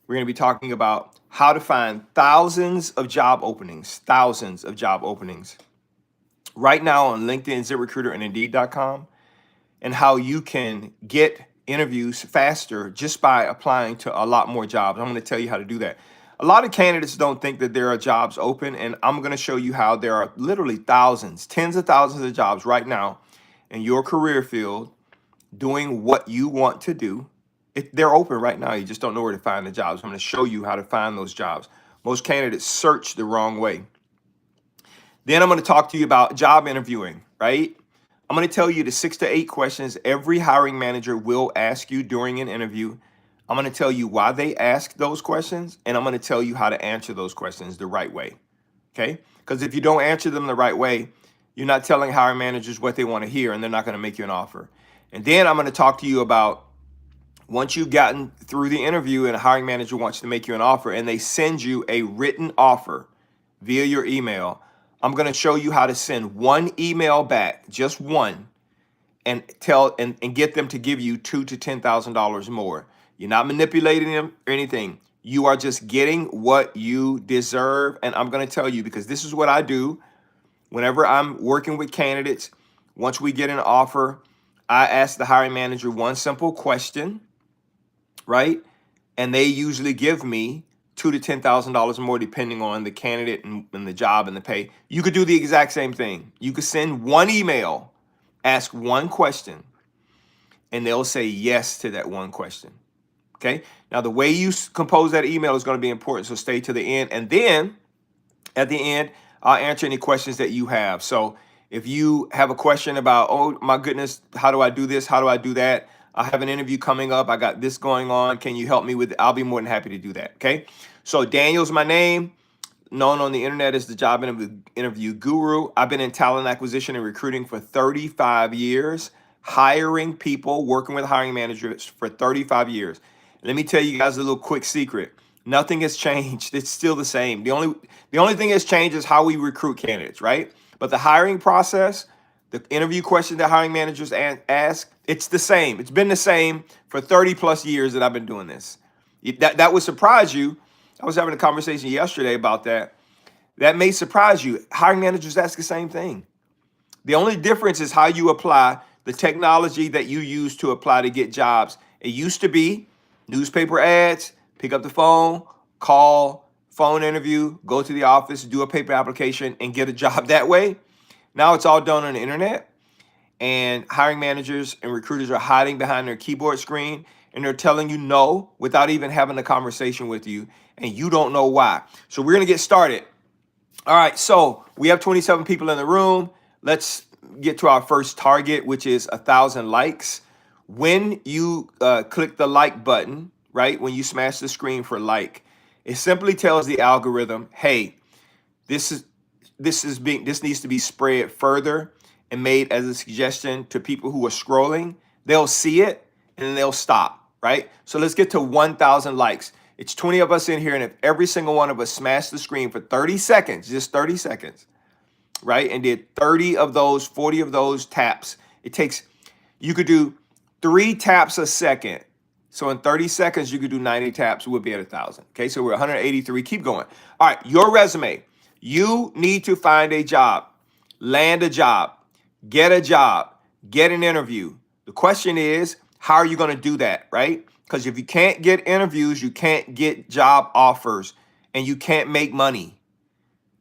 We're going to be talking about how to find thousands of job openings right now on LinkedIn, ZipRecruiter, and Indeed.com, and how you can get interviews faster just by applying to a lot more jobs. I'm going to tell you how to do that. A lot of candidates don't think that there are jobs open, and I'm going to show you how there are literally thousands, tens of thousands of jobs right now in your career field doing what you want to do. They're open right now. You just don't know where to find the jobs. I'm going to show you how to find those jobs. Most candidates search the wrong way. Then I'm going to talk to you about job interviewing, right? I'm going to tell you the 6 to 8 questions every hiring manager will ask you during an interview. I'm going to tell you why they ask those questions, and I'm going to tell you how to answer those questions the right way. Okay? Because if you don't answer them the right way, you're not telling hiring managers what they want to hear, and they're not going to make you an offer. And then I'm going to talk to you about once you've gotten through the interview and a hiring manager wants to make you an offer and they send you a written offer via your email, I'm going to show you how to send one email back, just one, and get them to give you $2,000 to $10,000 more. You're not manipulating them or anything. You are just getting what you deserve. And I'm going to tell you, because this is what I do whenever I'm working with candidates. Once we get an offer, I ask the hiring manager one simple question, right? And they usually give me $2,000 to $10,000 more, depending on the candidate and the job and the pay. You could do the exact same thing. You could send one email, ask one question, and they'll say yes to that one question. Okay. Now, the way you compose that email is going to be important. So stay to the end. And then at the end, I'll answer any questions that you have. So if you have a question about, oh my goodness, how do I do this? How do I do that? I have an interview coming up. I got this going on. Can you help me with it? I'll be more than happy to do that. Okay. So Daniel's my name, known on the internet as the job interview guru. I've been in talent acquisition and recruiting for 35 years, hiring people, working with hiring managers for 35 years. Let me tell you guys a little quick secret. Nothing has changed. It's still the same. The only thing that's changed is how we recruit candidates, right? But the hiring process, the interview question that hiring managers ask, it's the same. It's been the same for 30 plus years that I've been doing this. That would surprise you. I was having a conversation yesterday about that. That may surprise you. Hiring managers ask the same thing. The only difference is how you apply the technology that you use to apply to get jobs. It used to be newspaper ads, pick up the phone, call, phone interview, go to the office, do a paper application, and get a job that way. Now it's all done on the internet, and hiring managers and recruiters are hiding behind their keyboard screen, and they're telling you no without even having a conversation with you, and you don't know why. So we're going to get started. All right, so we have 27 people in the room. Let's get to our first target, which is 1,000 likes. When you click the like button, right, when you smash the screen for like, it simply tells the algorithm, hey, this needs to be spread further and made as a suggestion to people who are scrolling. They'll see it and then they'll stop, right? So let's get to 1,000 likes. It's 20 of us in here, and if every single one of us smashed the screen for 30 seconds, just 30 seconds, right, and did 30 of those, 40 of those taps, you could do 3 taps a second. So in 30 seconds, you could do 90 taps. We'll be at 1,000. Okay, so we're 183. Keep going. All right, your resume. You need to find a job, land a job, get an interview. The question is, how are you going to do that, right? Because if you can't get interviews, you can't get job offers, and you can't make money,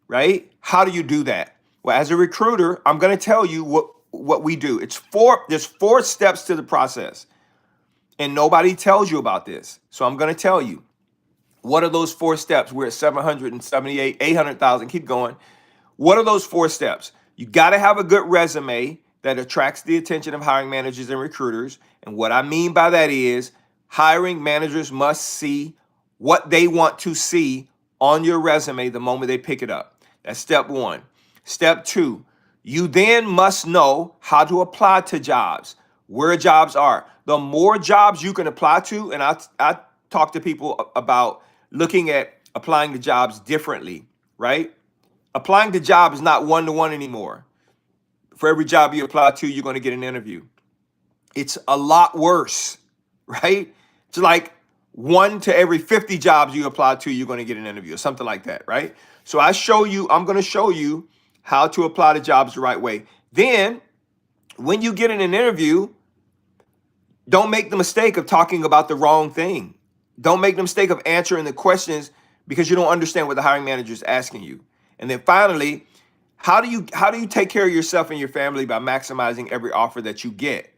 right? How do you do that? Well, as a recruiter, I'm going to tell you what we do. There's 4 steps to the process, and nobody tells you about this. So I'm going to tell you. What are those 4 steps? We're at 778, 800,000. Keep going. What are those 4 steps? You got to have a good resume that attracts the attention of hiring managers and recruiters. And what I mean by that is hiring managers must see what they want to see on your resume the moment they pick it up. That's step 1. Step 2, you then must know how to apply to jobs, where jobs are. The more jobs you can apply to, and I talk to people about looking at applying to jobs differently, right? Applying to jobs is not one-to-one anymore. For every job you apply to, you're going to get an interview. It's a lot worse, right? It's like 1 to every 50 jobs you apply to, you're going to get an interview or something like that, right? So I'm going to show you how to apply to jobs the right way. Then when you get in an interview, don't make the mistake of talking about the wrong thing. Don't make the mistake of answering the questions because you don't understand what the hiring manager is asking you. And then finally, how do you take care of yourself and your family by maximizing every offer that you get?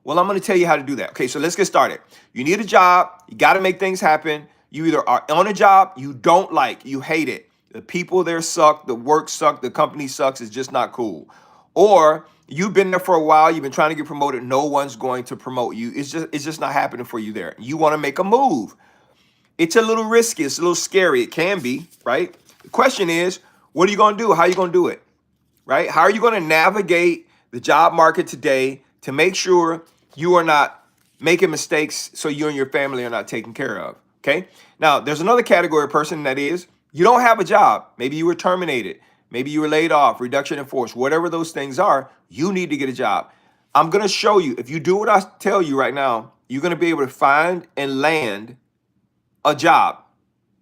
Well, I'm going to tell you how to do that. Okay, so let's get started. You need a job. You got to make things happen. You either are on a job you don't like, you hate it. The people there suck, the work sucks, the company sucks, it's just not cool. Or you've been there for a while, you've been trying to get promoted, no one's going to promote you. It's just not happening for you there. You want to make a move. It's a little risky, it's a little scary. It can be, right? The question is, what are you going to do? How are you going to do it? Right? How are you going to navigate the job market today to make sure you are not making mistakes so you and your family are not taken care of? Okay. Now, there's another category of person that is you don't have a job. Maybe you were terminated. Maybe you were laid off, reduction in force, whatever those things are, you need to get a job. I'm going to show you, if you do what I tell you right now, you're going to be able to find and land a job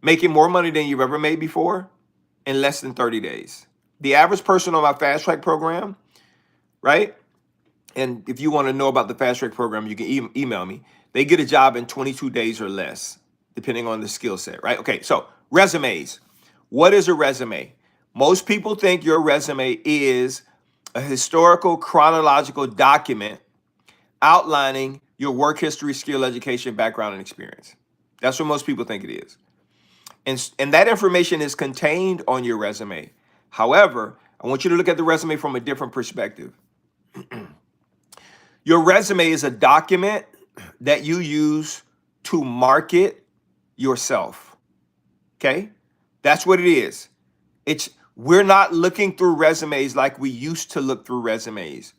making more money than you've ever made before in less than 30 days. The average person on my Fast Track program, right? And if you want to know about the Fast Track program, you can email me. They get a job in 22 days or less, depending on the skill set, right? Okay, so resumes. What is a resume? Most people think your resume is a historical chronological document outlining your work history, skill, education, background, and experience. That's what most people think it is. And that information is contained on your resume. However, I want you to look at the resume from a different perspective. Your resume is a document that you use to market yourself. Okay? That's what it is. We're not looking through resumes like we used to look through resumes.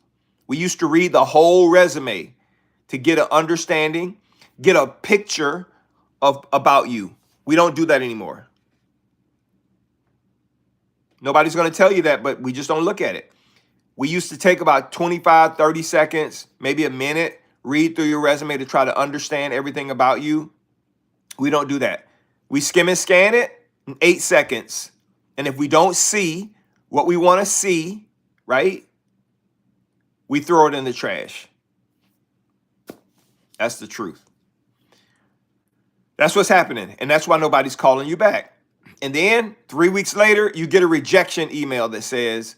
We used to read the whole resume to get an understanding, get a picture about you. We don't do that anymore. Nobody's going to tell you that, but we just don't look at it. We used to take about 25, 30 seconds, maybe a minute, read through your resume to try to understand everything about you. We don't do that. We skim and scan it in 8 seconds. And if we don't see what we want to see, right, we throw it in the trash. That's the truth. That's what's happening. And that's why nobody's calling you back. And then 3 weeks later, you get a rejection email that says,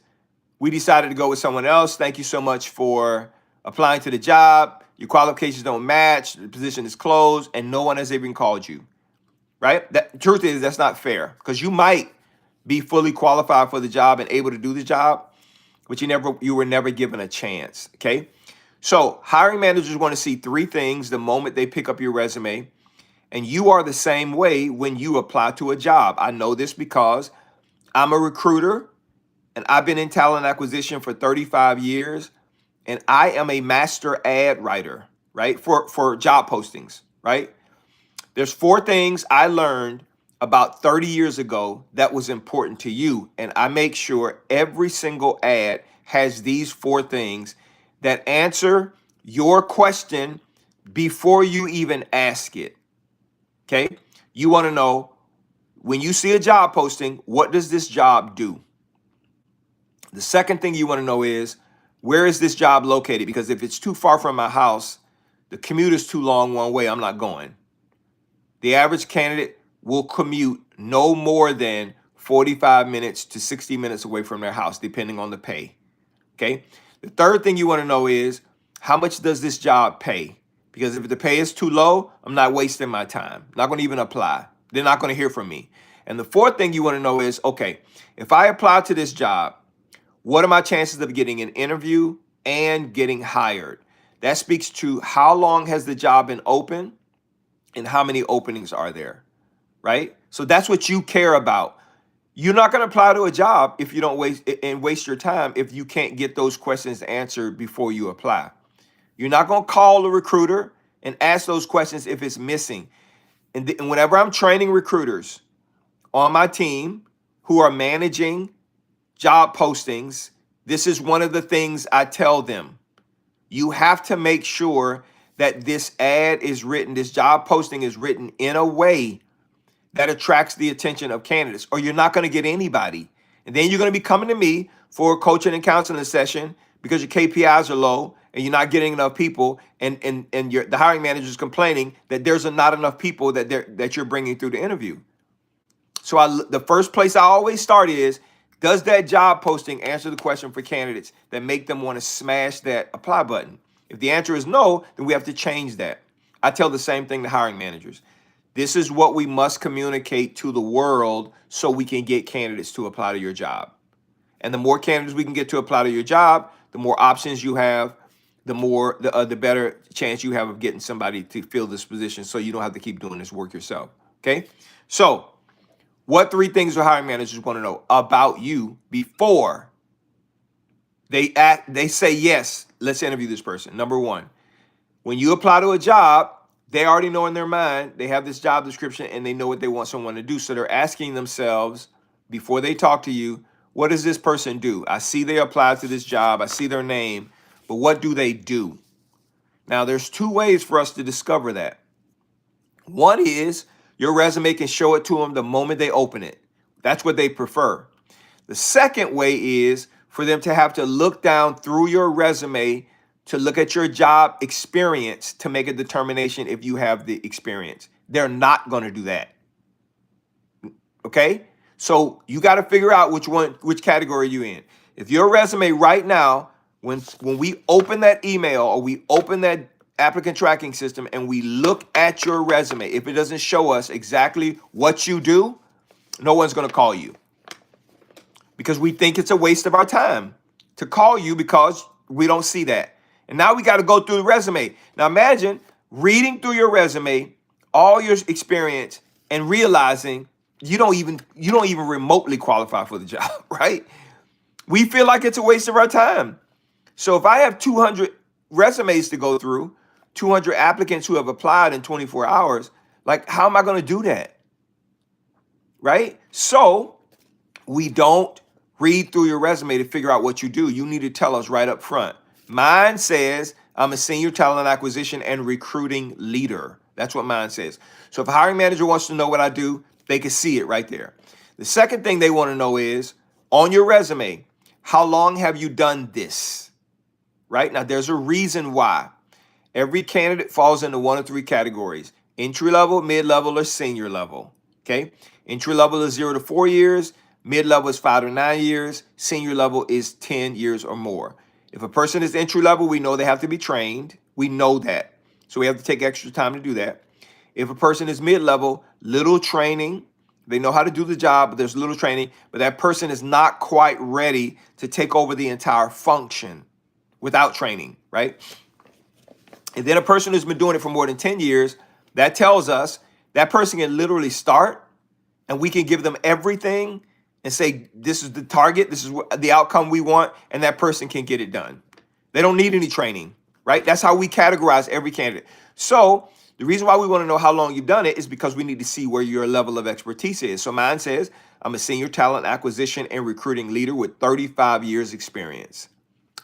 we decided to go with someone else. Thank you so much for applying to the job. Your qualifications don't match. The position is closed and no one has even called you, right? The truth is that's not fair because you might be fully qualified for the job and able to do the job, but you were never given a chance, okay? So hiring managers want to see 3 things the moment they pick up your resume. And you are the same way when you apply to a job. I know this because I'm a recruiter and I've been in talent acquisition for 35 years. And I am a master ad writer, right? For job postings, right? There's 4 things I learned about 30 years ago that was important to you. And I make sure every single ad has these 4 things that answer your question before you even ask it. Okay, you want to know when you see a job posting, what does this job do? The second thing you want to know is, where is this job located? Because if it's too far from my house, the commute is too long one way, I'm not going. The average candidate will commute no more than 45 minutes to 60 minutes away from their house, depending on the pay. Okay, the third thing you want to know is, how much does this job pay? Because if the pay is too low, I'm not wasting my time. I'm not going to even apply. They're not going to hear from me. And the fourth thing you want to know is, okay, if I apply to this job, what are my chances of getting an interview and getting hired? That speaks to how long has the job been open and how many openings are there, right? So that's what you care about. You're not going to apply to a job if you don't waste your time if you can't get those questions answered before you apply. You're not going to call a recruiter and ask those questions if it's missing. And whenever I'm training recruiters on my team who are managing job postings, this is one of the things I tell them. You have to make sure that this ad is written, this job posting is written in a way that attracts the attention of candidates, or you're not going to get anybody. And then you're going to be coming to me for a coaching and counseling session because your KPIs are low and you're not getting enough people, and the hiring manager is complaining that there's not enough people that you're bringing through the interview. So the first place I always start is, does that job posting answer the question for candidates that make them want to smash that apply button? If the answer is no, then we have to change that. I tell the same thing to hiring managers. This is what we must communicate to the world so we can get candidates to apply to your job. And the more candidates we can get to apply to your job, the more options you have, the better chance you have of getting somebody to fill this position, so you don't have to keep doing this work yourself. Okay? So, what 3 things do hiring managers want to know about you before they say, yes, let's interview this person? Number 1, when you apply to a job, they already know in their mind, they have this job description and they know what they want someone to do. So they're asking themselves before they talk to you, what does this person do? I see they applied to this job. I see their name, but what do they do? Now, there's 2 ways for us to discover that. One is your resume can show it to them the moment they open it. That's what they prefer. The second way is for them to have to look down through your resume to look at your job experience to make a determination if you have the experience. They're not going to do that. Okay? So you got to figure out which category you're in. If your resume right now, when we open that email or we open that applicant tracking system and we look at your resume, if it doesn't show us exactly what you do, no one's going to call you, because we think it's a waste of our time to call you because we don't see that. And now we got to go through the resume. Now imagine reading through your resume, all your experience, and realizing you don't even remotely qualify for the job, right? We feel like it's a waste of our time. So if I have 200 resumes to go through, 200 applicants who have applied in 24 hours, like, how am I going to do that? Right? So we don't read through your resume to figure out what you do. You need to tell us right up front. Mine says I'm a senior talent acquisition and recruiting leader. That's what mine says. So if a hiring manager wants to know what I do, they can see it right there. The second thing they want to know is, on your resume, how long have you done this? Right? Now, there's a reason why. Every candidate falls into 1 of 3 categories: entry level, mid-level, or senior level. Okay? Entry level is 0 to 4 years. Mid-level is 5 to 9 years. Senior level is 10 years or more. If a person is entry level, we know they have to be trained. We know that. So we have to take extra time to do that. If a person is mid-level, little training. They know how to do the job, but there's little training. But that person is not quite ready to take over the entire function without training, right? And then a person who's been doing it for more than 10 years, that tells us that person can literally start and we can give them everything and say, this is the target, this is the outcome we want, and that person can get it done. They don't need any training, right? That's how we categorize every candidate. So the reason why we want to know how long you've done it is because we need to see where your level of expertise is. So mine says, I'm a senior talent acquisition and recruiting leader with 35 years experience.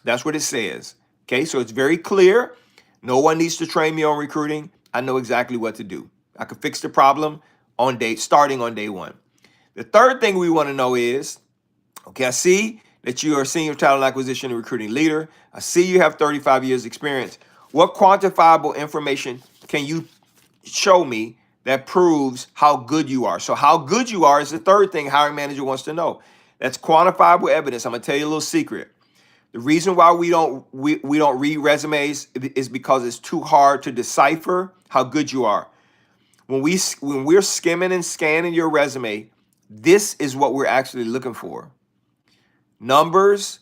That's what it says. Okay, so it's very clear. No one needs to train me on recruiting. I know exactly what to do. I can fix the problem starting on day 1. The third thing we want to know is, okay, I see that you are a senior talent acquisition and recruiting leader. I see you have 35 years experience. What quantifiable information can you show me that proves how good you are? So how good you are is the third thing hiring manager wants to know. That's quantifiable evidence. I'm going to tell you a little secret. The reason why we don't read resumes is because it's too hard to decipher how good you are. When we're skimming and scanning your resume, this is what we're actually looking for. Numbers,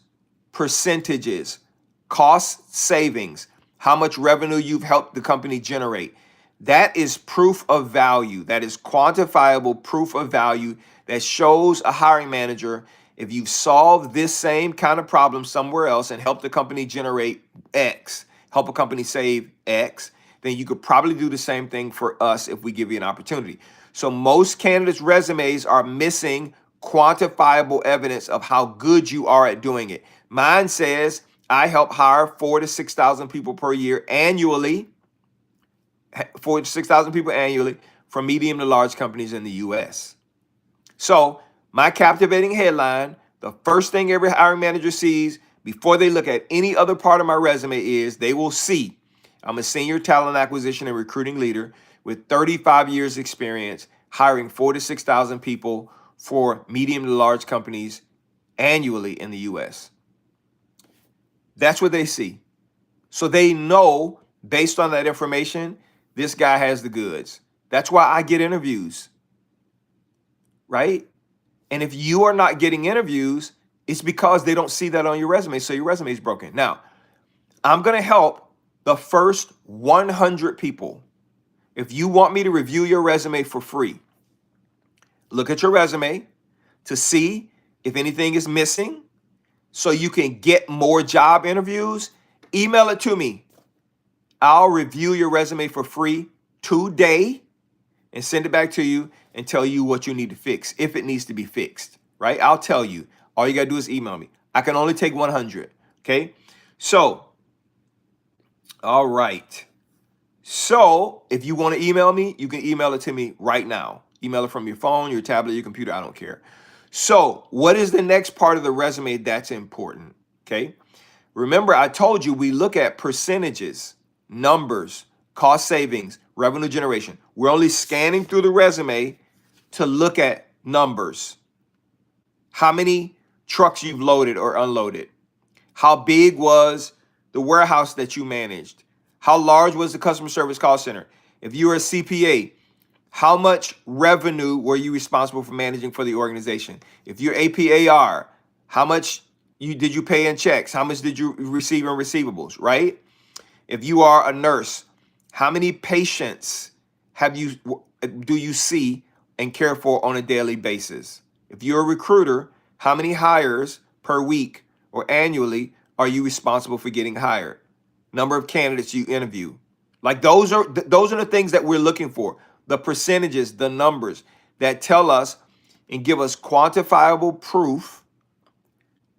percentages, cost savings, how much revenue you've helped the company generate. That is proof of value. That is quantifiable proof of value that shows a hiring manager, if you've solved this same kind of problem somewhere else and helped the company generate X, help a company save X, then you could probably do the same thing for us if we give you an opportunity. So most candidates' resumes are missing quantifiable evidence of how good you are at doing it. Mine says I help hire 4,000 to 6,000 people per year annually. 4 to 6,000 people annually from medium to large companies in the US. So my captivating headline, the first thing every hiring manager sees before they look at any other part of my resume is they will see I'm a senior talent acquisition and recruiting leader with 35 years experience hiring 4 to 6,000 people for medium to large companies annually in the US. That's what they see. So they know based on that information, this guy has the goods. That's why I get interviews, right? And if you are not getting interviews, it's because they don't see that on your resume. So your resume is broken. Now, I'm going to help the first 100 people. If you want me to review your resume for free, look at your resume to see if anything is missing so you can get more job interviews. Email it to me. I'll review your resume for free today and send it back to you and tell you what you need to fix, if it needs to be fixed, right? I'll tell you. All you got to do is email me. I can only take 100, okay? So, all right. So, if you want to email me, you can email it to me right now. Email it from your phone, your tablet, your computer, I don't care. So, what is the next part of the resume that's important, okay? Remember, I told you we look at percentages, numbers, cost savings, revenue generation. We're only scanning through the resume to look at numbers. How many trucks you've loaded or unloaded? How big was the warehouse that you managed? How large was the customer service call center? If you were a CPA, how much revenue were you responsible for managing for the organization? If you're APAR, how much did you pay in checks? How much did you receive in receivables, right? If you are a nurse, how many patients do you see and care for on a daily basis? If you're a recruiter, how many hires per week or annually are you responsible for getting hired? Number of candidates you interview. Like those are the things that we're looking for. The percentages, the numbers that tell us and give us quantifiable proof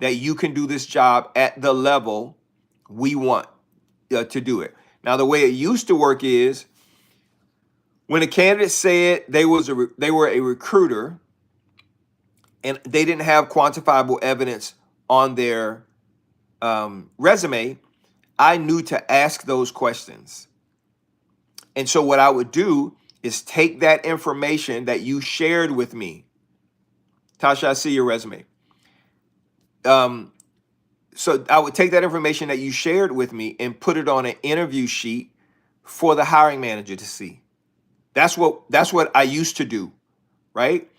that you can do this job at the level we want to do it. Now, the way it used to work is when a candidate said they were a recruiter and they didn't have quantifiable evidence on their resume, I knew to ask those questions. And so what I would do is take that information that you shared with me. Tasha, I see your resume. So I would take that information that you shared with me and put it on an interview sheet for the hiring manager to see. That's what I used to do, right?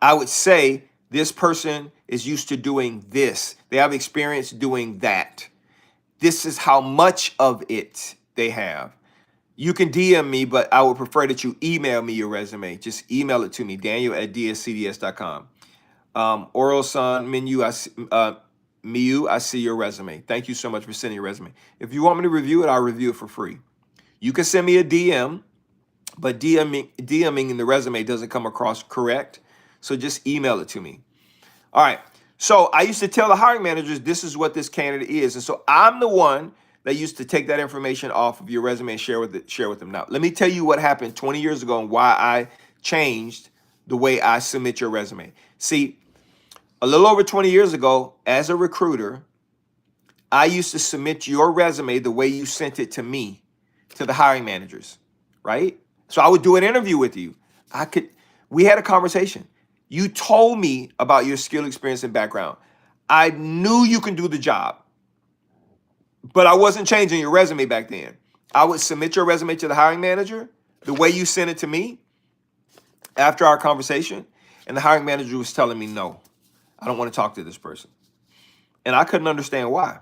I would say this person is used to doing this. They have experience doing that. This is how much of it they have. You can DM me, but I would prefer that you email me your resume. Just email it to me, daniel@dscds.com. Oral Sun, Miu, I see your resume. Thank you so much for sending your resume. If you want me to review it, I'll review it for free. You can send me a DM, but DMing in the resume doesn't come across correct. So just email it to me. All right. So I used to tell the hiring managers, this is what this candidate is. And so I'm the one that used to take that information off of your resume and share with them. Now, let me tell you what happened 20 years ago and why I changed the way I submit your resume. See, a little over 20 years ago, as a recruiter, I used to submit your resume the way you sent it to me, to the hiring managers, right? So I would do an interview with you. We had a conversation. You told me about your skill, experience, and background. I knew you can do the job, but I wasn't changing your resume back then. I would submit your resume to the hiring manager the way you sent it to me after our conversation, and the hiring manager was telling me, no, I don't want to talk to this person. And I couldn't understand why.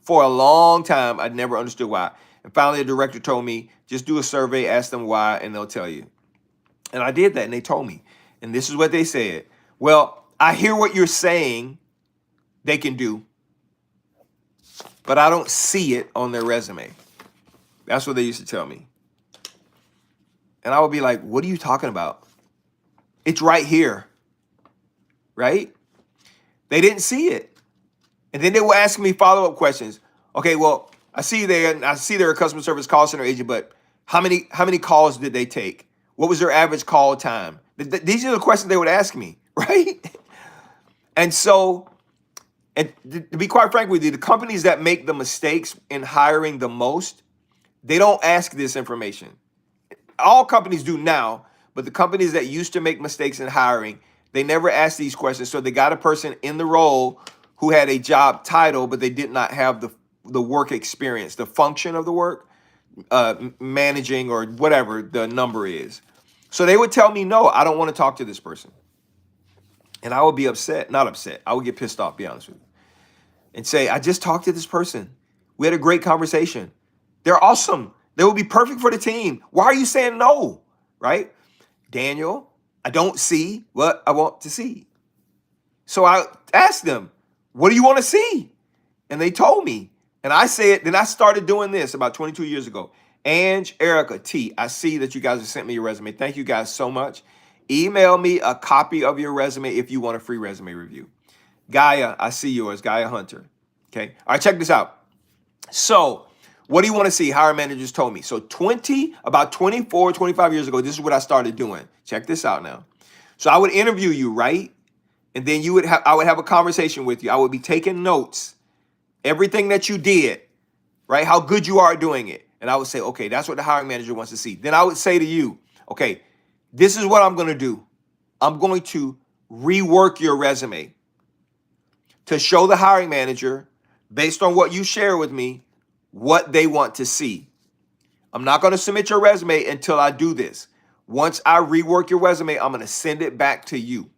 For a long time, I never understood why. And finally, the director told me, just do a survey, ask them why, and they'll tell you. And I did that, and they told me. And this is what they said. Well, I hear what you're saying they can do, but I don't see it on their resume. That's what they used to tell me. And I would be like, what are you talking about? It's right here, right? They didn't see it. And then they will ask me follow-up questions. Okay, well, I see they're a customer service call center agent, but How many calls did they take? What was their average call time? These are the questions they would ask me, right? And so, and to be quite frank with you, the companies that make the mistakes in hiring the most, they don't ask this information. All companies do now, but the companies that used to make mistakes in hiring, they never ask these questions. So they got a person in the role who had a job title, but they did not have the work experience, the function of the work, managing or whatever the number is. So they would tell me, no, I don't want to talk to this person. And I would be upset, not upset. I would get pissed off, be honest with you, and say, I just talked to this person. We had a great conversation. They're awesome. They will be perfect for the team. Why are you saying no? Right? Daniel, I don't see what I want to see. So I asked them, what do you want to see? And they told me. And I said, then I started doing this about 22 years ago. Ange, Erica, T, I see that you guys have sent me your resume. Thank you guys so much. Email me a copy of your resume if you want a free resume review. Gaia, I see yours, Gaia Hunter. Okay. All right, check this out. So what do you want to see? Hiring managers told me. So about 24, 25 years ago, this is what I started doing. Check this out now. So I would interview you, right? And then I would have a conversation with you. I would be taking notes, everything that you did, right? How good you are at doing it. And I would say, okay, that's what the hiring manager wants to see. Then I would say to you, okay, this is what I'm going to do. I'm going to rework your resume to show the hiring manager, based on what you share with me, what they want to see. I'm not going to submit your resume until I do this. Once I rework your resume, I'm going to send it back to you.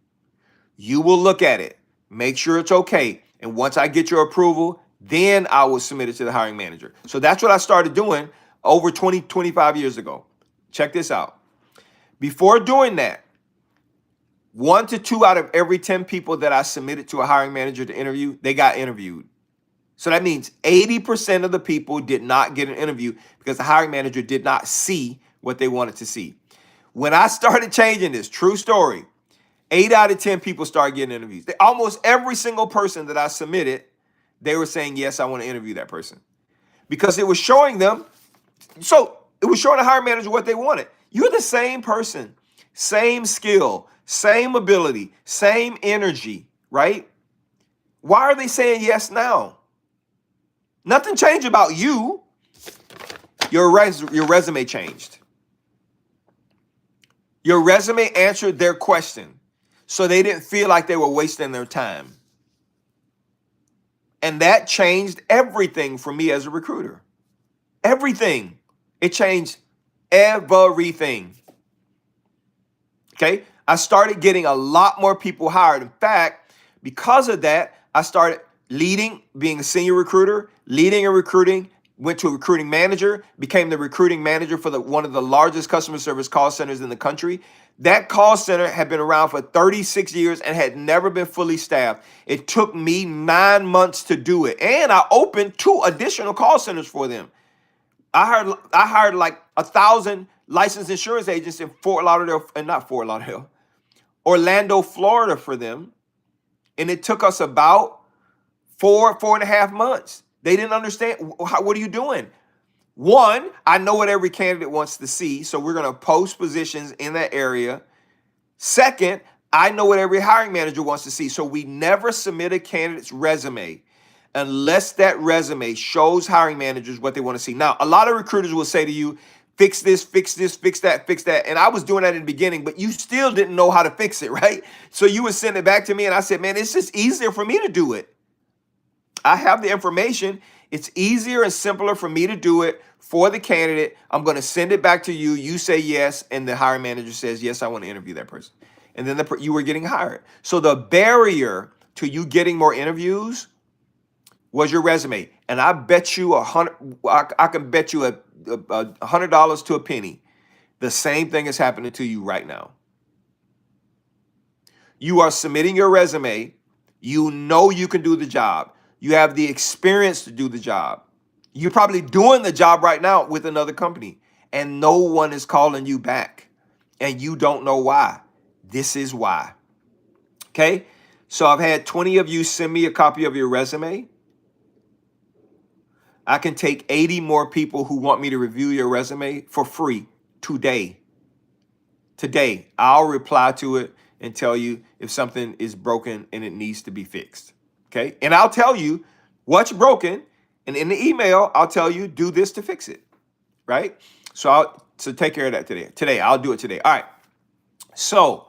You will look at it, make sure it's okay. And once I get your approval, then I will submit it to the hiring manager. So that's what I started doing over 25 years ago. Check this out. Before doing that, 1 to 2 out of every 10 people that I submitted to a hiring manager to interview, they got interviewed. So that means 80% of the people did not get an interview because the hiring manager did not see what they wanted to see. When I started changing this, true story, 8 out of 10 people started getting interviews. Almost every single person that I submitted, they were saying, yes, I want to interview that person. Because it was showing them, so it was showing the hiring manager what they wanted. You're the same person, same skill, same ability, same energy, right? Why are they saying yes now? Nothing changed about you. Your resume changed. Your resume answered their question, so they didn't feel like they were wasting their time. And that changed everything for me as a recruiter. Everything. It changed everything. Okay? I started getting a lot more people hired. In fact, because of that, I started leading, being a senior recruiter, leading and recruiting, went to a recruiting manager, became the recruiting manager for one of the largest customer service call centers in the country. That call center had been around for 36 years and had never been fully staffed. It took me 9 months to do it. And I opened 2 additional call centers for them. I hired like 1,000 licensed insurance agents in Orlando, Florida for them. And it took us about 4.5 months. They didn't understand. What are you doing? One, I know what every candidate wants to see, so we're going to post positions in that area. Second, I know what every hiring manager wants to see, so we never submit a candidate's resume unless that resume shows hiring managers what they want to see. Now, a lot of recruiters will say to you, fix this, fix that. And I was doing that in the beginning, but you still didn't know how to fix it, right? So you would send it back to me, and I said, man, it's just easier for me to do it. I have the information. It's easier and simpler for me to do it for the candidate. I'm going to send it back to you. You say yes, and the hiring manager says, yes, I want to interview that person. And then you were getting hired. So the barrier to you getting more interviews was your resume. And I bet you I can bet you $100 to a penny. The same thing is happening to you right now. You are submitting your resume. You know you can do the job. You have the experience to do the job. You're probably doing the job right now with another company, and no one is calling you back, and you don't know why. This is why. Okay? So I've had 20 of you send me a copy of your resume. I can take 80 more people who want me to review your resume for free today. Today, I'll reply to it and tell you if something is broken and it needs to be fixed. Okay. And I'll tell you what's broken. And in the email, I'll tell you, do this to fix it. Right. So take care of that today. Today, I'll do it today. All right. So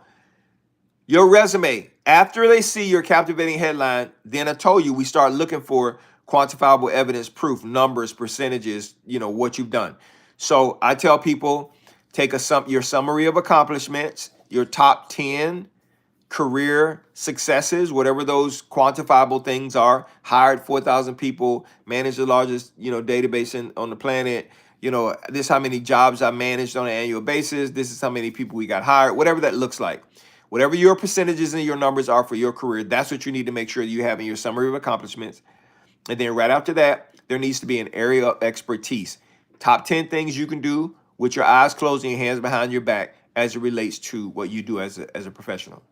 your resume, after they see your captivating headline, then I told you we start looking for quantifiable evidence, proof, numbers, percentages, what you've done. So I tell people, take your summary of accomplishments, your top 10 career successes, whatever those quantifiable things are. Hired 4,000 people, managed the largest, database on the planet. This is how many jobs I managed on an annual basis. This is how many people we got hired, whatever that looks like. Whatever your percentages and your numbers are for your career, that's what you need to make sure you have in your summary of accomplishments. And then right after that, there needs to be an area of expertise. Top 10 things you can do with your eyes closed and your hands behind your back as it relates to what you do as a professional.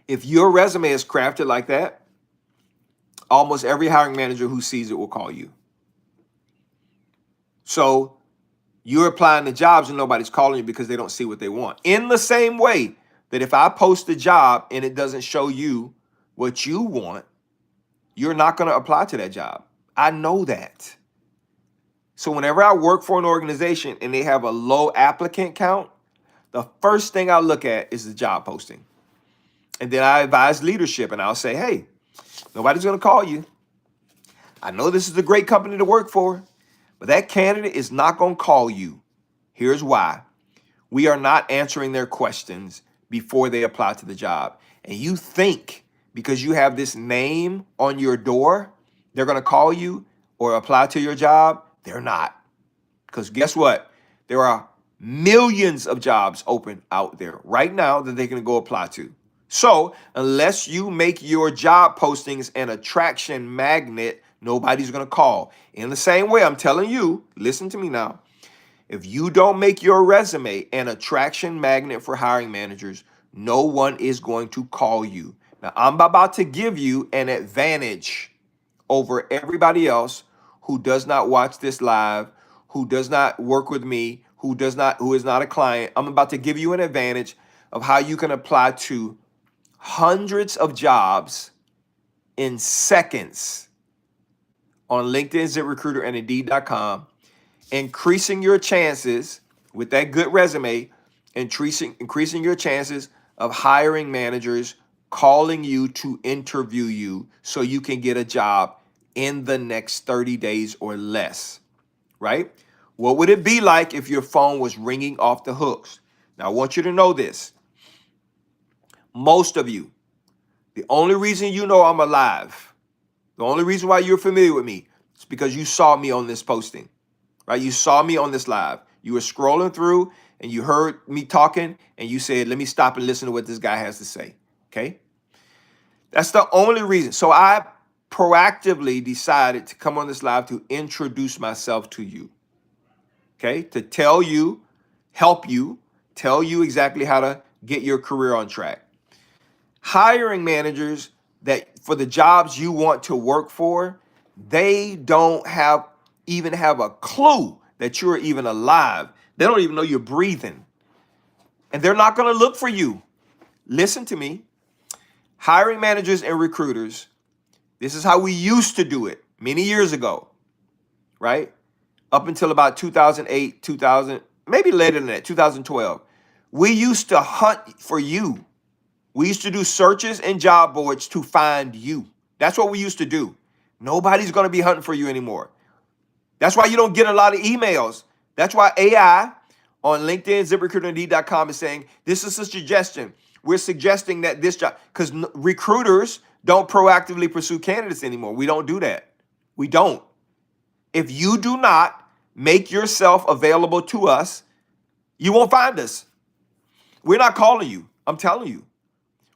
If your resume is crafted like that, almost every hiring manager who sees it will call you. So you're applying to jobs and nobody's calling you because they don't see what they want. In the same way that if I post a job and it doesn't show you what you want, you're not going to apply to that job. I know that. So whenever I work for an organization and they have a low applicant count, the first thing I look at is the job posting. And then I advise leadership and I'll say, hey, nobody's going to call you. I know this is a great company to work for, but that candidate is not going to call you. Here's why. We are not answering their questions before they apply to the job. And you think because you have this name on your door, they're going to call you or apply to your job? They're not. Because guess what? There are millions of jobs open out there right now that they can go apply to. So unless you make your job postings an attraction magnet, nobody's going to call. In the same way, I'm telling you, listen to me now. If you don't make your resume an attraction magnet for hiring managers, no one is going to call you. Now, I'm about to give you an advantage over everybody else who does not watch this live, who does not work with me, who is not a client. I'm about to give you an advantage of how you can apply to hundreds of jobs in seconds on LinkedIn, ZipRecruiter, and Indeed.com, increasing your chances with that good resume, increasing your chances of hiring managers calling you to interview you so you can get a job in the next 30 days or less, right? What would it be like if your phone was ringing off the hooks? Now, I want you to know this. Most of you, the only reason you know I'm alive, the only reason why you're familiar with me is because you saw me on this posting, right? You saw me on this live. You were scrolling through and you heard me talking and you said, let me stop and listen to what this guy has to say, okay? That's the only reason. So I proactively decided to come on this live to introduce myself to you, okay? To tell you, help you, tell you exactly how to get your career on track. Hiring managers that for the jobs you want to work for, they don't even have a clue that you're even alive. They don't even know you're breathing. And they're not going to look for you. Listen to me. Hiring managers and recruiters, this is how we used to do it many years ago, right? Up until about 2008, 2000, maybe later than that, 2012. We used to hunt for you. We used to do searches and job boards to find you. That's what we used to do. Nobody's going to be hunting for you anymore. That's why you don't get a lot of emails. That's why AI on LinkedIn, ZipRecruiter, Indeed.com is saying, this is a suggestion. We're suggesting that this job, because recruiters don't proactively pursue candidates anymore. We don't do that. We don't. If you do not make yourself available to us, you won't find us. We're not calling you. I'm telling you.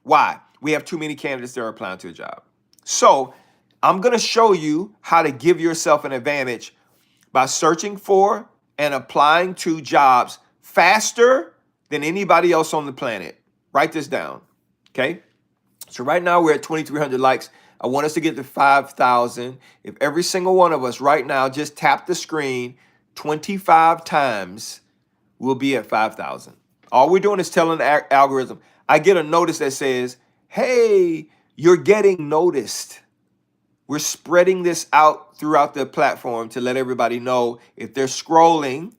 Why? We have too many candidates that are applying to a job. So I'm going to show you how to give yourself an advantage by searching for and applying to jobs faster than anybody else on the planet. Write this down, okay? So right now we're at 2,300 likes. I want us to get to 5,000. If every single one of us right now just tap the screen 25 times, we'll be at 5,000. All we're doing is telling the algorithm. I get a notice that says, hey, you're getting noticed. We're spreading this out throughout the platform to let everybody know if they're scrolling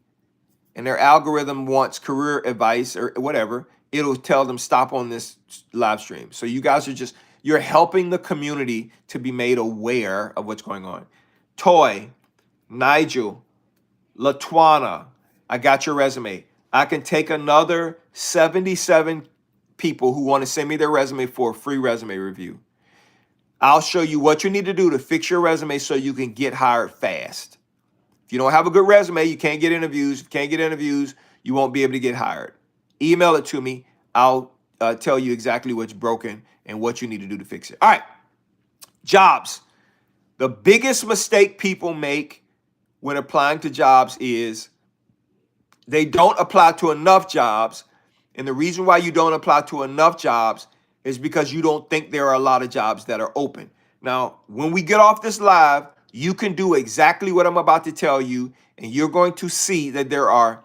and their algorithm wants career advice or whatever, it'll tell them stop on this live stream. So you guys are you're helping the community to be made aware of what's going on. Toy, Nigel, Latwana, I got your resume. I can take another 77 people who want to send me their resume for a free resume review. I'll show you what you need to do to fix your resume so you can get hired fast. If you don't have a good resume, you can't get interviews. If you can't get interviews, you won't be able to get hired. Email it to me. I'll tell you exactly what's broken and what you need to do to fix it. All right, jobs. The biggest mistake people make when applying to jobs is they don't apply to enough jobs. And the reason why you don't apply to enough jobs is because you don't think there are a lot of jobs that are open. Now, when we get off this live, you can do exactly what I'm about to tell you, and you're going to see that there are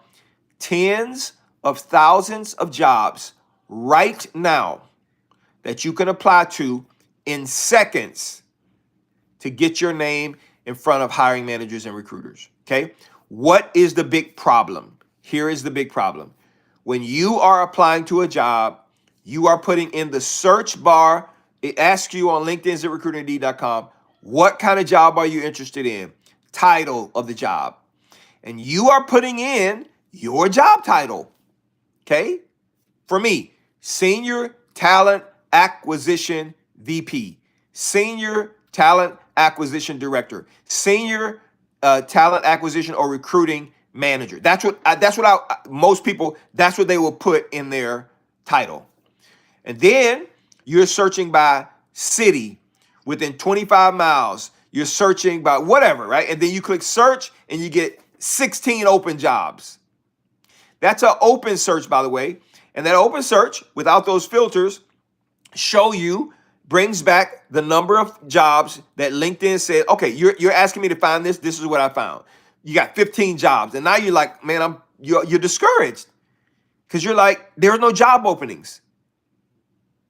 tens of thousands of jobs right now that you can apply to in seconds to get your name in front of hiring managers and recruiters, okay? What is the big problem? Here is the big problem. When you are applying to a job, you are putting in the search bar. It asks you on LinkedIn, ZipRecruiterIndeed.com, what kind of job are you interested in? Title of the job. And you are putting in your job title, okay? For me, Senior Talent Acquisition VP, Senior Talent Acquisition Director, Senior Talent Acquisition or Recruiting Manager. That's what most people, that's what they will put in their title. And then you're searching by city within 25 miles. You're searching by whatever, right? And then you click search and you get 16 open jobs. That's an open search, by the way. And that open search without those filters brings back the number of jobs that LinkedIn said, okay, you're asking me to find this. This is what I found. You got 15 jobs. And now you're like, man, you're discouraged because you're like, there's no job openings.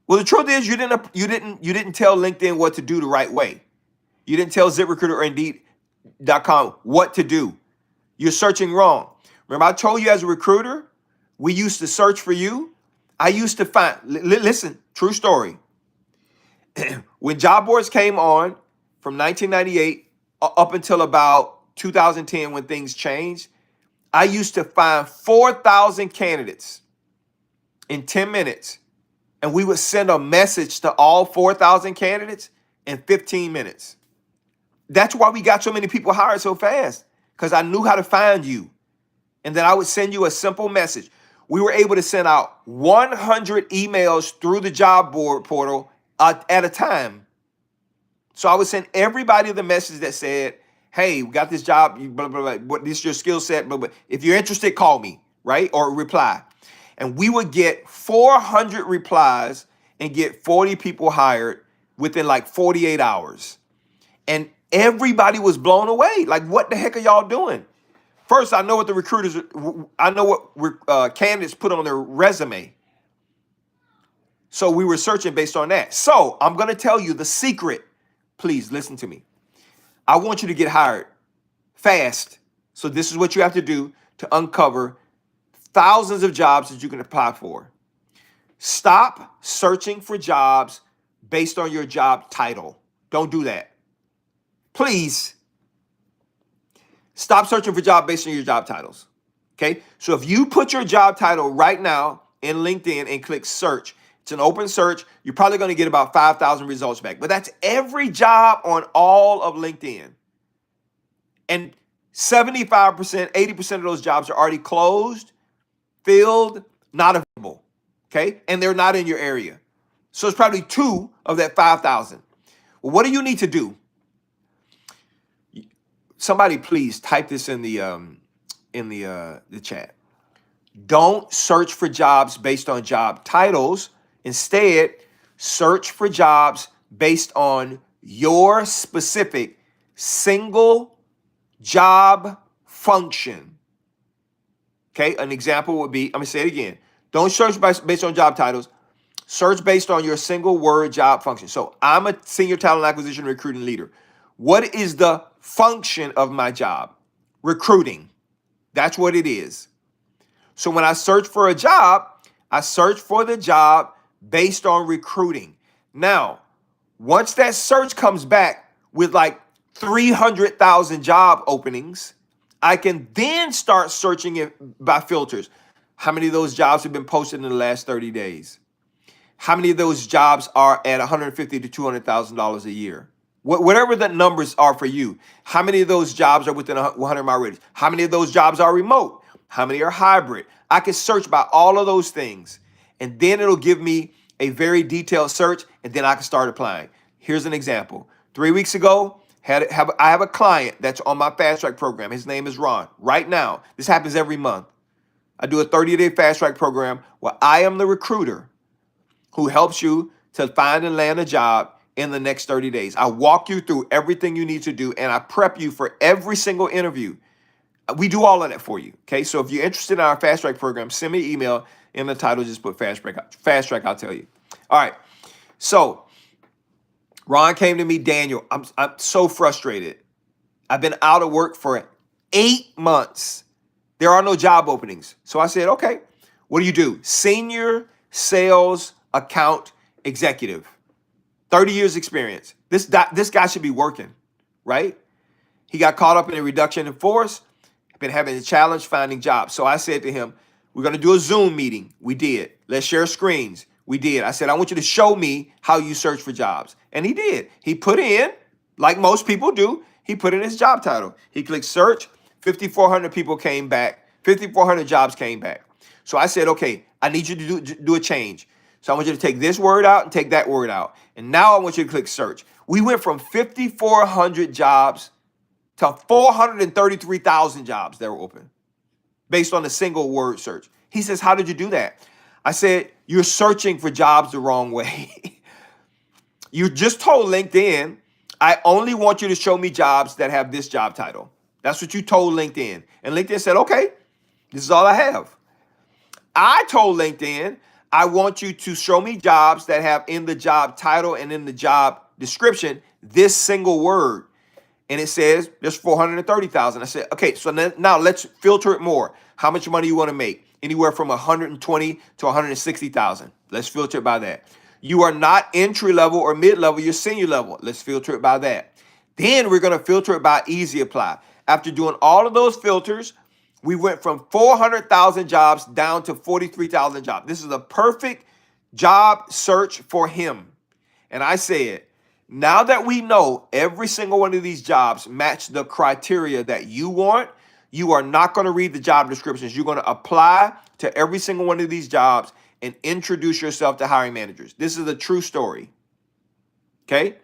Well, the truth is you didn't tell LinkedIn what to do the right way. You didn't tell ZipRecruiter or Indeed.com what to do. You're searching wrong. Remember, I told you as a recruiter, we used to search for you. I used to find, listen, true story. When job boards came on from 1998 up until about 2010 when things changed, I used to find 4,000 candidates in 10 minutes. And we would send a message to all 4,000 candidates in 15 minutes. That's why we got so many people hired so fast, because I knew how to find you. And then I would send you a simple message. We were able to send out 100 emails through the job board portal at a time. So I would send everybody the message that said, hey, we got this job, blah, blah, blah, this is your skill set, blah, blah. If you're interested, call me, right? Or reply. And we would get 400 replies and get 40 people hired within like 48 hours. And everybody was blown away. Like, what the heck are y'all doing? First, I know what candidates put on their resume. So we were searching based on that. So I'm going to tell you the secret. Please listen to me. I want you to get hired fast. So this is what you have to do to uncover thousands of jobs that you can apply for. Stop searching for jobs based on your job title. Don't do that. Please stop searching for jobs based on your job titles. Okay? So if you put your job title right now in LinkedIn and click search, it's an open search, you're probably going to get about 5,000 results back. But that's every job on all of LinkedIn. And 75%, 80% of those jobs are already closed, filled, not available, okay? And they're not in your area. So it's probably 2 of that 5,000. Well, what do you need to do? Somebody please type this in the chat. Don't search for jobs based on job titles. Instead, search for jobs based on your specific single job function. Okay, an example would be, I'm gonna say it again. Don't search based on job titles. Search based on your single word job function. So I'm a senior talent acquisition recruiting leader. What is the function of my job? Recruiting. That's what it is. So when I search for a job, I search for the job based on recruiting. Now, once that search comes back with like 300,000 job openings, I can then start searching it by filters. How many of those jobs have been posted in the last 30 days? How many of those jobs are at $150,000 to $200,000 a year? Whatever the numbers are for you. How many of those jobs are within a 100-mile radius? How many of those jobs are remote? How many are hybrid? I can search by all of those things, and then it'll give me a very detailed search, and then I can start applying. Here's an example. 3 weeks ago, I have a client that's on my Fast Track program. His name is Ron. Right now, this happens every month. I do a 30-day Fast Track program where I am the recruiter who helps you to find and land a job in the next 30 days. I walk you through everything you need to do, and I prep you for every single interview. We do all of that for you, okay? So if you're interested in our Fast Track program, send me an email. In the title, just put Fast Track, I'll tell you. All right, so Ron came to me, Daniel, I'm so frustrated. I've been out of work for 8 months. There are no job openings. So I said, okay, what do you do? Senior sales account executive, 30 years experience. This guy should be working, right? He got caught up in a reduction in force, been having a challenge finding jobs. So I said to him, we're going to do a Zoom meeting. We did. Let's share screens. We did. I said, I want you to show me how you search for jobs. And he did. He put in, like most people do, he put in his job title. He clicked search. 5,400 people came back. 5,400 jobs came back. So I said, okay, I need you to do a change. So I want you to take this word out and take that word out. And now I want you to click search. We went from 5,400 jobs to 433,000 jobs that were open based on a single word search. He says, how did you do that? I said, you're searching for jobs the wrong way. You just told LinkedIn, I only want you to show me jobs that have this job title. That's what you told LinkedIn. And LinkedIn said, okay, this is all I have. I told LinkedIn, I want you to show me jobs that have in the job title and in the job description this single word. And it says there's 430,000. I said, okay, so now let's filter it more. How much money you want to make? Anywhere from 120 to 160,000. Let's filter it by that. You are not entry level or mid level, you're senior level. Let's filter it by that. Then we're going to filter it by easy apply. After doing all of those filters, we went from 400,000 jobs down to 43,000 jobs. This is a perfect job search for him. And I said, now that we know every single one of these jobs match the criteria that you want, you are not going to read the job descriptions. You're going to apply to every single one of these jobs and introduce yourself to hiring managers. This is a true story. Okay?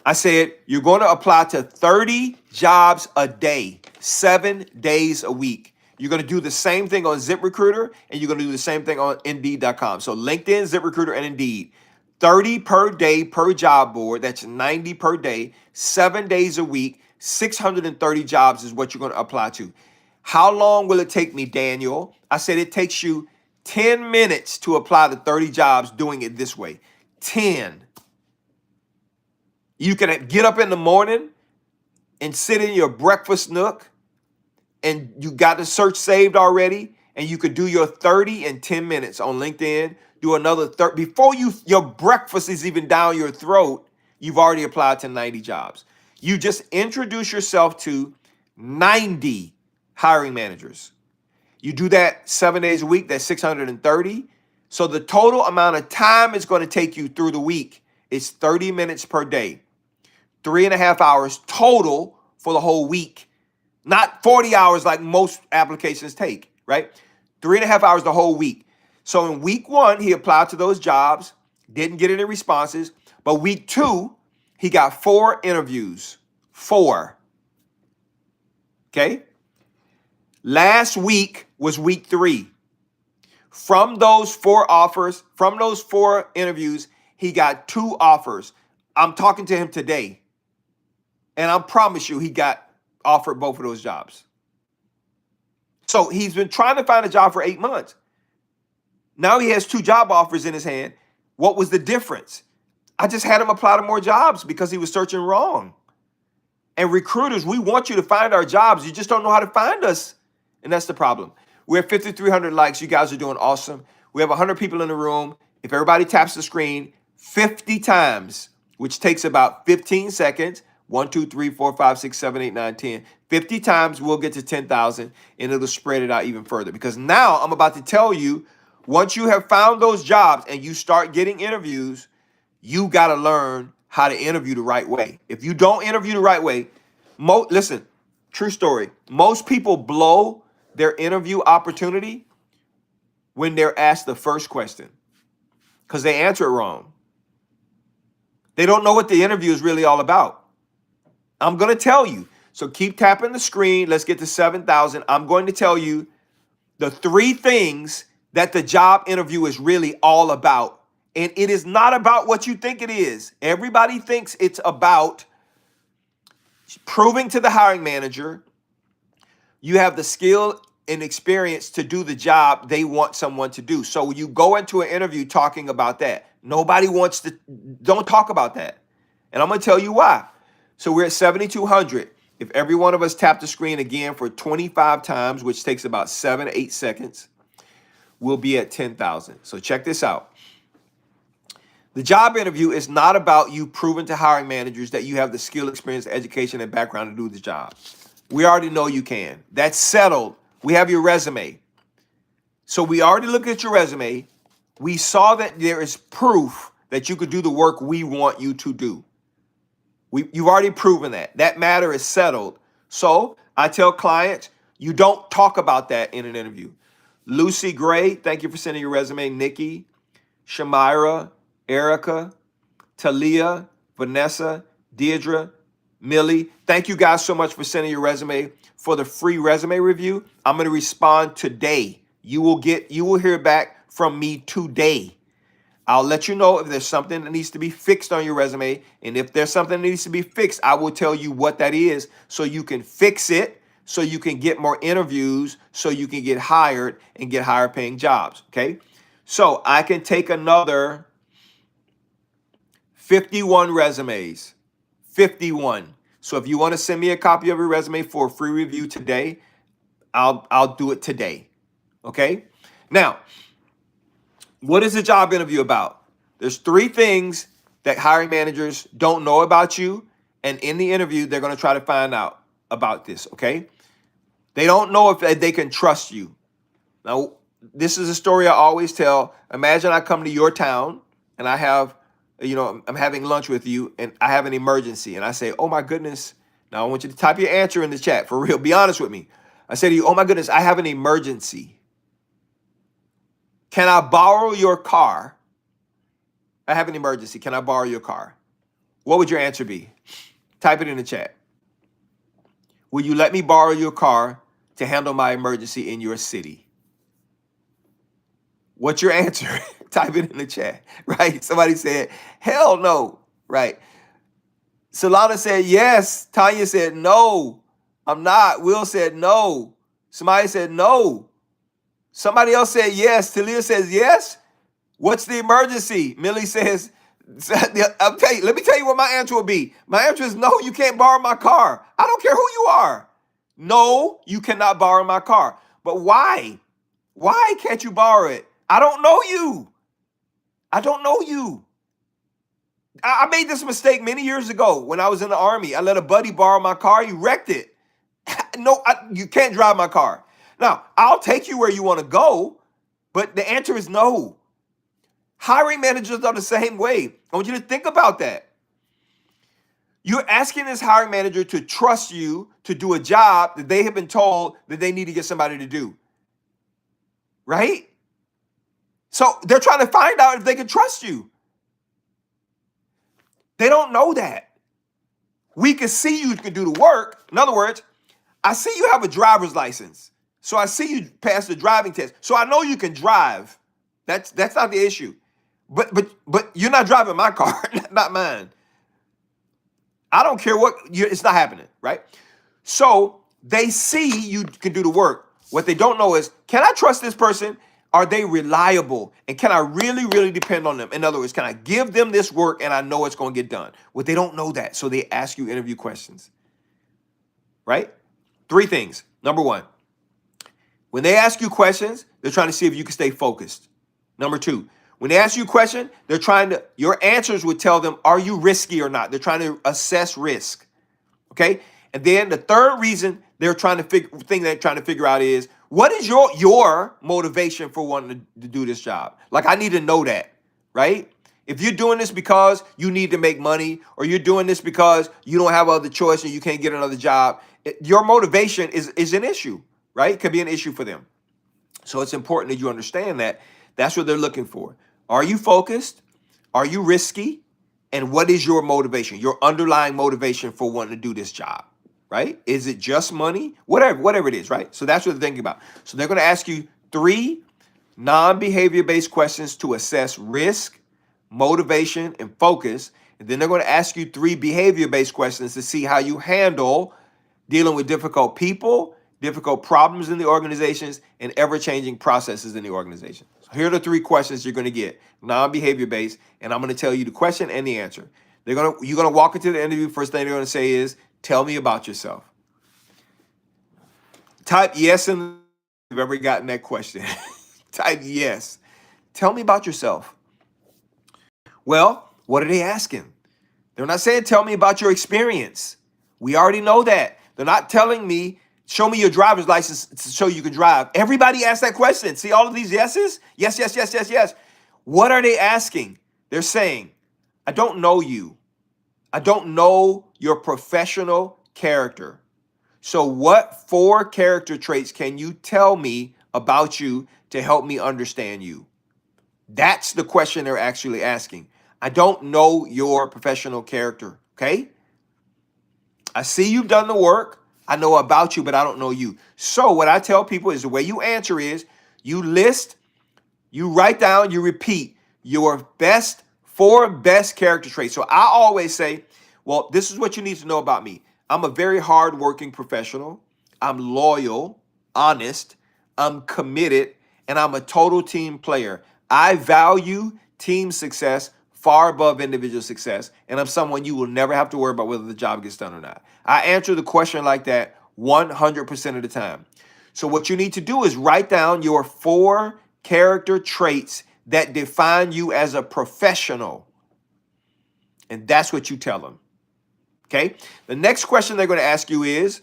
I said, you're going to apply to 30 jobs a day, 7 days a week. You're going to do the same thing on ZipRecruiter, and you're going to do the same thing on Indeed.com. So LinkedIn, ZipRecruiter, and Indeed. 30 per day per job board. That's 90 per day, 7 days a week, 630 jobs is what you're going to apply to. How long will it take me, Daniel? I said it takes you 10 minutes to apply to 30 jobs doing it this way. 10. You can get up in the morning and sit in your breakfast nook, and you got the search saved already, and you could do your 30 in 10 minutes on LinkedIn. Do another 30 before your breakfast is even down your throat. You've already applied to 90 jobs. You just introduce yourself to 90 hiring managers. You do that 7 days a week. That's 630. So the total amount of time it's going to take you through the week is 30 minutes per day, 3.5 hours total for the whole week. Not 40 hours like most applications take, right? 3.5 hours the whole week. So in week 1, he applied to those jobs, didn't get any responses. But week 2, he got 4 interviews. 4. Okay? Last week was week 3. From those 4 offers, from those 4 interviews, he got 2 offers. I'm talking to him today, and I promise you he got offered both of those jobs. So he's been trying to find a job for 8 months. Now he has 2 job offers in his hand. What was the difference? I just had him apply to more jobs because he was searching wrong. And recruiters, we want you to find our jobs. You just don't know how to find us. And that's the problem. We have 5,300 likes. You guys are doing awesome. We have 100 people in the room. If everybody taps the screen 50 times, which takes about 15 seconds, 1, 2, 3, 4, 5, 6, 7, 8, 9, 10. 50 times, we'll get to 10,000, and it'll spread it out even further. Because now I'm about to tell you, once you have found those jobs and you start getting interviews, you got to learn how to interview the right way. If you don't interview the right way, listen, true story. Most people blow their interview opportunity when they're asked the first question because they answer it wrong. They don't know what the interview is really all about. I'm going to tell you. So keep tapping the screen. Let's get to 7,000. I'm going to tell you the 3 things that the job interview is really all about. And it is not about what you think it is. Everybody thinks it's about proving to the hiring manager you have the skill and experience to do the job they want someone to do. So you go into an interview talking about that. Nobody wants to, don't talk about that. And I'm going to tell you why. So we're at 7,200. If every one of us tap the screen again for 25 times, which takes about 7 to 8 seconds, we'll be at 10,000. So check this out. The job interview is not about you proving to hiring managers that you have the skill, experience, education, and background to do the job. We already know you can. That's settled. We have your resume. So we already looked at your resume. We saw that there is proof that you could do the work we want you to do. You've already proven that. That matter is settled. So I tell clients, you don't talk about that in an interview. Lucy Gray, thank you for sending your resume. Nikki, Shamira, Erica, Talia, Vanessa, Deirdre, Millie. Thank you guys so much for sending your resume. For the free resume review, I'm going to respond today. You will hear back from me today. I'll let you know if there's something that needs to be fixed on your resume. And if there's something that needs to be fixed, I will tell you what that is so you can fix it, so you can get more interviews, so you can get hired and get higher paying jobs. Okay. So I can take another 51 resumes. 51. So if you want to send me a copy of your resume for a free review today, I'll do it today. Okay. Now, what is the job interview about? There's 3 things that hiring managers don't know about you. And in the interview, they're going to try to find out about this. Okay. They don't know if they can trust you. Now, this is a story I always tell. Imagine I come to your town and I have, I'm having lunch with you and I have an emergency. And I say, oh my goodness. Now I want you to type your answer in the chat for real. Be honest with me. I say to you, oh my goodness, I have an emergency. Can I borrow your car? I have an emergency. Can I borrow your car? What would your answer be? Type it in the chat. Will you let me borrow your car to handle my emergency in your city? What's your answer? Type it in the chat, right? Somebody said, hell no, right? Solana said yes. Tanya said no, I'm not. Will said no. Somebody said no. Somebody else said yes. Talia says yes. What's the emergency? Millie says, let me tell you what my answer will be. My answer is no, you can't borrow my car. I don't care who you are. No, you cannot borrow my car. But why? Why can't you borrow it? I don't know you. I don't know you. I made this mistake many years ago when I was in the Army. I let a buddy borrow my car. He wrecked it. No, you can't drive my car. Now, I'll take you where you want to go, but the answer is no. Hiring managers are the same way. I want you to think about that. You're asking this hiring manager to trust you to do a job that they have been told that they need to get somebody to do. Right? So they're trying to find out if they can trust you. They don't know that. We can see you can do the work. In other words, I see you have a driver's license. So I see you pass the driving test. So I know you can drive. That's not the issue. But you're not driving my car, not mine. I don't care it's not happening, right? So they see you can do the work. What they don't know is, can I trust this person? Are they reliable? And can I really, really depend on them? In other words, can I give them this work and I know it's going to get done? Well, they don't know that. So they ask you interview questions, right? 3 things. Number 1, when they ask you questions, they're trying to see if you can stay focused. Number 2, when they ask you a question, your answers would tell them, are you risky or not? They're trying to assess risk. Okay. And then the third reason they're trying to figure out is, what is your motivation for wanting to do this job? Like, I need to know that, right? If you're doing this because you need to make money, or you're doing this because you don't have other choice and you can't get another job, your motivation is an issue, right? It could be an issue for them. So it's important that you understand that. That's what they're looking for. Are you focused? Are you risky? And what is your motivation, your underlying motivation for wanting to do this job, right? Is it just money? Whatever it is, right? So that's what they're thinking about. So they're going to ask you 3 non-behavior based questions to assess risk, motivation, and focus. And then they're going to ask you 3 behavior based questions to see how you handle dealing with difficult people, difficult problems in the organizations, and ever-changing processes in the organization. So here are the 3 questions you're going to get, non-behavior based, and I'm going to tell you the question and the answer. You're going to walk into the interview. First thing they're going to say is, tell me about yourself. Type yes if you've ever gotten that question. Type yes. Tell me about yourself. Well, what are they asking? They're not saying, tell me about your experience. We already know that. They're not telling me, show me your driver's license to show you can drive. Everybody asks that question. See all of these yeses? Yes, yes, yes, yes, yes. What are they asking? They're saying, I don't know you. I don't know your professional character. So what 4 character traits can you tell me about you to help me understand you? That's the question they're actually asking. I don't know your professional character, okay? I see you've done the work. I know about you, but I don't know you. So what I tell people is, the way you answer is, you list, you write down, you repeat your 4 best character traits. So I always say, well, this is what you need to know about me. I'm a very hardworking professional. I'm loyal, honest, I'm committed, and I'm a total team player. I value team success far above individual success, and I'm someone you will never have to worry about whether the job gets done or not. I answer the question like that 100% of the time. So what you need to do is write down your 4 character traits that define you as a professional, and that's what you tell them. Okay? The next question they're going to ask you is,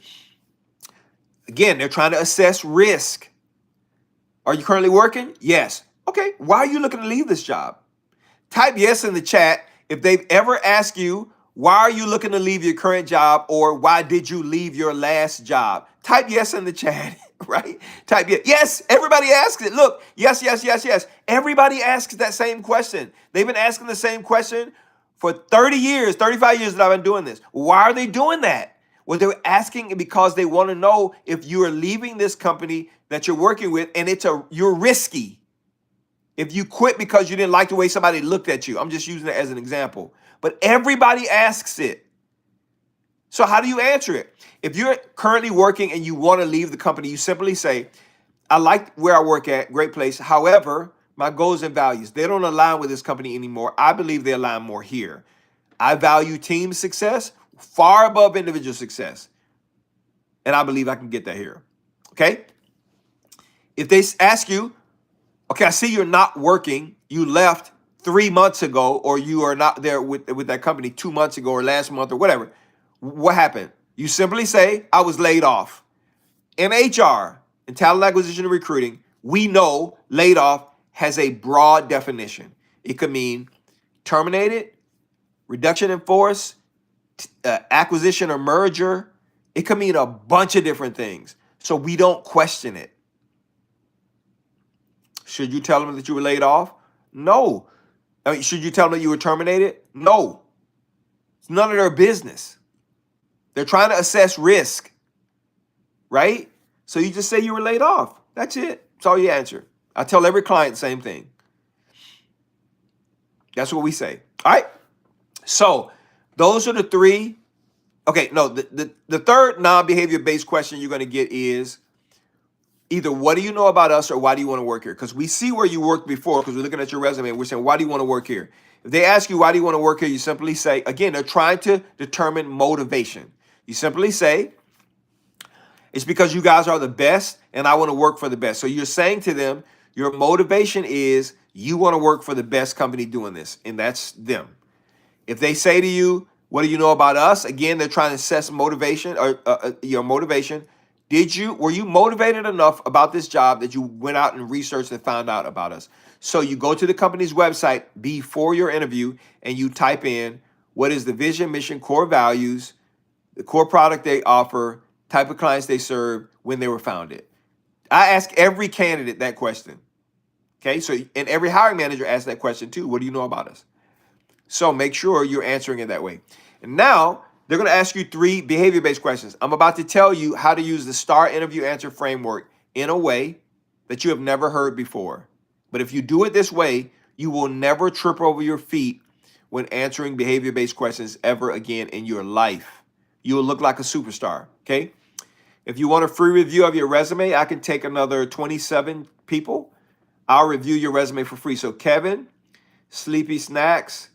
again, they're trying to assess risk. Are you currently working? Yes. Okay. Why are you looking to leave this job? Type yes in the chat if they've ever asked you, why are you looking to leave your current job, or why did you leave your last job? Type yes in the chat, right? Type yes. Yes, everybody asks it. Look, yes, yes, yes, yes. Everybody asks that same question. They've been asking the same question for 30 years, 35 years that I've been doing this. Why are they doing that? Well, they're asking it because they want to know if you are leaving this company that you're working with and you're risky. If you quit because you didn't like the way somebody looked at you. I'm just using it as an example. But everybody asks it. So how do you answer it? If you're currently working and you want to leave the company, you simply say, I like where I work at, great place. However, my goals and values, they don't align with this company anymore. I believe they align more here. I value team success far above individual success. And I believe I can get that here. Okay? If they ask you, okay, I see you're not working, you left 3 months ago, or you are not there with that company 2 months ago or last month or whatever, what happened? You simply say, I was laid off. In HR, in talent acquisition and recruiting, we know laid off has a broad definition. It could mean terminated, reduction in force, acquisition or merger. It could mean a bunch of different things. So we don't question it. Should you tell them that you were laid off? No. I mean, should you tell them that you were terminated? No. It's none of their business. They're trying to assess risk, right? So you just say you were laid off. That's it. That's all you answer. I tell every client the same thing. That's what we say. All right. So those are the 3 Okay, no, the third non-behavior based question you're going to get is either what do you know about us or why do you want to work here? Because we see where you worked before because we're looking at your resume and we're saying, why do you want to work here? If they ask you, why do you want to work here? You simply say, again, they're trying to determine motivation. You simply say, it's because you guys are the best and I want to work for the best. So you're saying to them, your motivation is you want to work for the best company doing this, and that's them. If they say to you, what do you know about us? Again, they're trying to assess motivation or your motivation. Were you motivated enough about this job that you went out and researched and found out about us? So you go to the company's website before your interview and you type in what is the vision, mission, core values, the core product they offer, type of clients they serve, when they were founded. I ask every candidate that question. Okay, so and every hiring manager asks that question too. What do you know about us? So make sure you're answering it that way. And now they're going to ask you 3 behavior-based questions. I'm about to tell you how to use the STAR interview answer framework in a way that you have never heard before. But if you do it this way, you will never trip over your feet when answering behavior-based questions ever again in your life. You will look like a superstar, okay? If you want a free review of your resume, I can take another 27 people. I'll review your resume for free. So Kevin, Sleepy Snacks,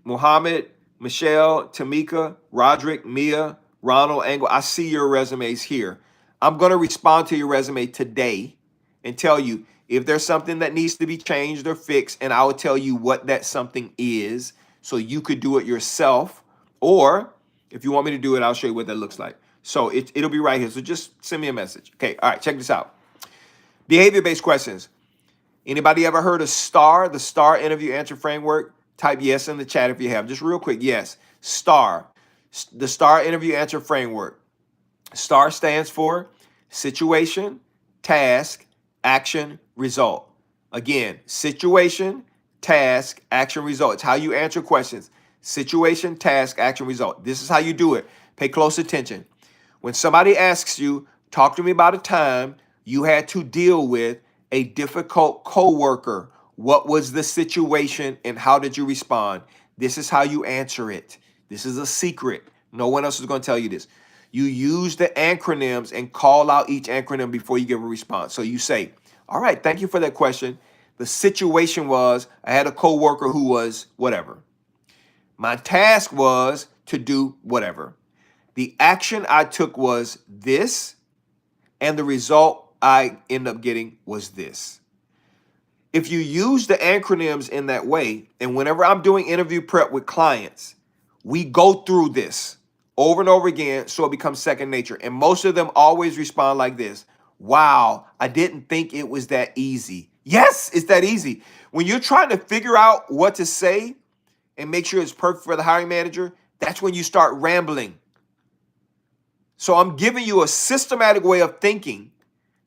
Muhammad, Michelle, Tamika, Roderick, Mia, Ronald, Angle. I see your resumes here. I'm going to respond to your resume today and tell you if there's something that needs to be changed or fixed, and I will tell you what that something is so you could do it yourself. Or if you want me to do it, I'll show you what that looks like. So it'll be right here. So just send me a message. Okay, all right, check this out. Behavior-based questions. Anybody ever heard of STAR, the STAR interview answer framework? Type yes in the chat if you have. Just real quick, yes. STAR, the STAR interview answer framework. STAR stands for situation, task, action, result. Again, situation, task, action, result. It's how you answer questions. Situation, task, action, result. This is how you do it. Pay close attention. When somebody asks you, talk to me about a time you had to deal with a difficult coworker. What was the situation and how did you respond? This is how you answer it. This is a secret. No one else is going to tell you this. You use the acronyms and call out each acronym before you give a response. So you say, all right, thank you for that question. The situation was I had a coworker who was whatever. My task was to do whatever. The action I took was this, and the result I ended up getting was this. If you use the acronyms in that way, and whenever I'm doing interview prep with clients, we go through this over and over again so it becomes second nature. And most of them always respond like this. Wow, I didn't think it was that easy. Yes, it's that easy. When you're trying to figure out what to say and make sure it's perfect for the hiring manager, that's when you start rambling. So I'm giving you a systematic way of thinking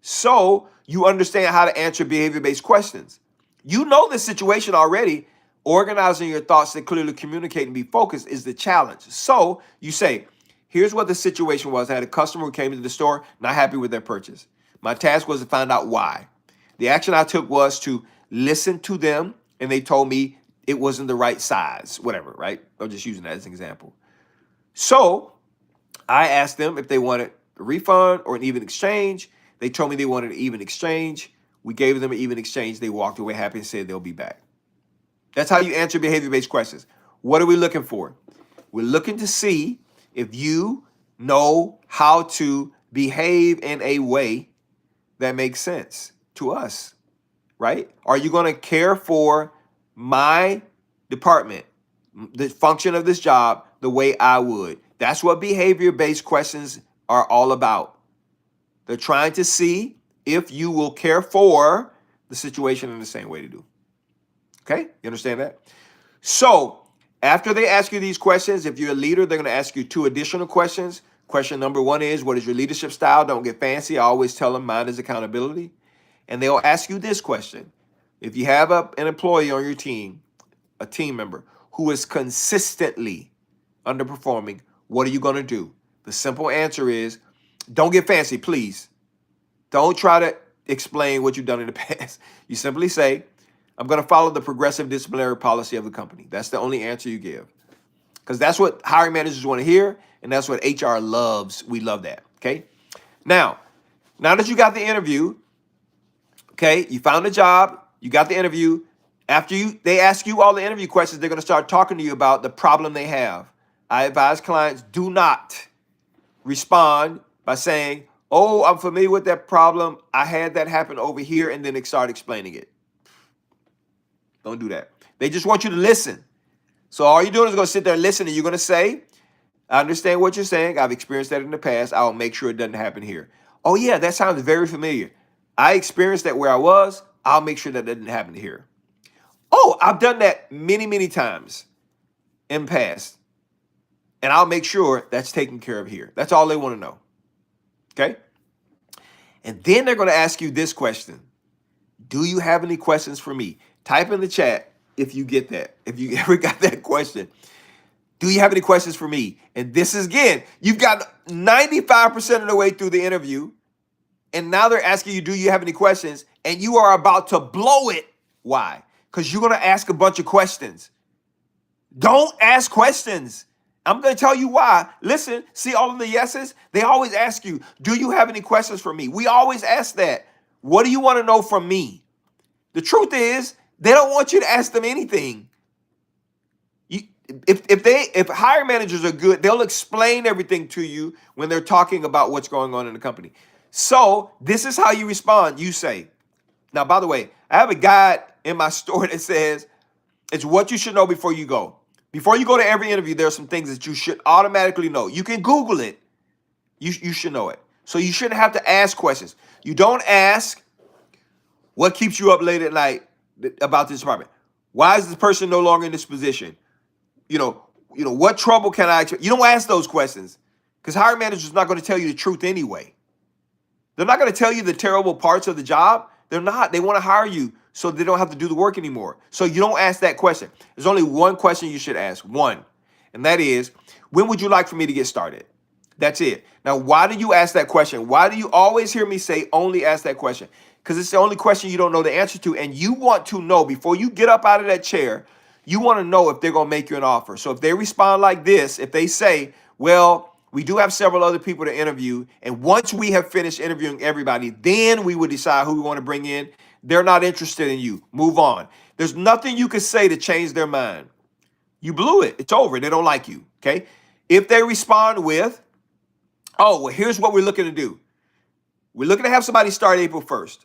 so you understand how to answer behavior-based questions. You know the situation already. Organizing your thoughts to clearly communicate and be focused is the challenge. So you say, here's what the situation was. I had a customer who came to the store, not happy with their purchase. My task was to find out why. The action I took was to listen to them, and they told me it wasn't the right size, whatever, right? I'm just using that as an example. So I asked them if they wanted a refund or an even exchange. They told me they wanted an even exchange. We gave them an even exchange. They walked away happy and said they'll be back. That's how you answer behavior-based questions. What are we looking for? We're looking to see if you know how to behave in a way that makes sense to us, right? Are you going to care for my department, the function of this job, the way I would? That's what behavior-based questions are all about. They're trying to see if you will care for the situation in the same way to do. Okay, you understand that? So after they ask you these questions, if you're a leader, they're going to ask you 2 additional questions. Question number 1 is, what is your leadership style? Don't get fancy. I always tell them mine is accountability. And they'll ask you this question. If you have an employee on your team, a team member who is consistently underperforming, what are you going to do? The simple answer is, don't get fancy, please. Don't try to explain what you've done in the past. You simply say, I'm going to follow the progressive disciplinary policy of the company. That's the only answer you give. because that's what hiring managers want to hear, and that's what HR loves. We love that. Okay. Now that you got the interview, okay, you found a job, you got the interview. After they ask you all the interview questions, they're going to start talking to you about the problem they have. I advise clients, do not respond by saying, oh, I'm familiar with that problem. I had that happen over here, and then they start explaining it. Don't do that. They just want you to listen. So all you're doing is going to sit there and listen, and you're going to say, I understand what you're saying. I've experienced that in the past. I'll make sure it doesn't happen here. Oh, yeah, that sounds very familiar. I experienced that where I was. I'll make sure that doesn't happen here. Oh, I've done that many, many times in the past. And I'll make sure that's taken care of here. That's all they want to know. Okay? And then they're going to ask you this question. Do you have any questions for me? Type in the chat if you get that. If you ever got that question. Do you have any questions for me? And this is, again, you've got 95% of the way through the interview. And now they're asking you, do you have any questions? And you are about to blow it. Why? Because you're going to ask a bunch of questions. Don't ask questions. I'm going to tell you why. Listen, see all of the yeses? They always ask you, do you have any questions for me? We always ask that. What do you want to know from me? The truth is, they don't want you to ask them anything. If hiring managers are good, they'll explain everything to you when they're talking about what's going on in the company. So this is how you respond. You say, now, by the way, I have a guide in my store that says it's what you should know before you go. Before you go to every interview, there are some things that you should automatically know. You can Google it. You should know it. So you shouldn't have to ask questions. You don't ask what keeps you up late at night about this department. Why is this person no longer in this position? What trouble can I expect? You don't ask those questions because hiring managers are not going to tell you the truth anyway. They're not going to tell you the terrible parts of the job. They're not. They want to hire you so they don't have to do the work anymore. So you don't ask that question. There's only one question you should ask, one, and that is, when would you like for me to get started? That's it. Now, why do you ask that question? Why do you always hear me say only ask that question? Because it's the only question you don't know the answer to, and you want to know before you get up out of that chair, you want to know if they're going to make you an offer. So if they respond like this, if they say, well, we do have several other people to interview, and once we have finished interviewing everybody, then we would decide who we want to bring in. They're not interested in you. Move on. There's nothing you can say to change their mind. You blew it. It's over. They don't like you. Okay? If they respond with, oh, well, here's what we're looking to do. We're looking to have somebody start April 1st.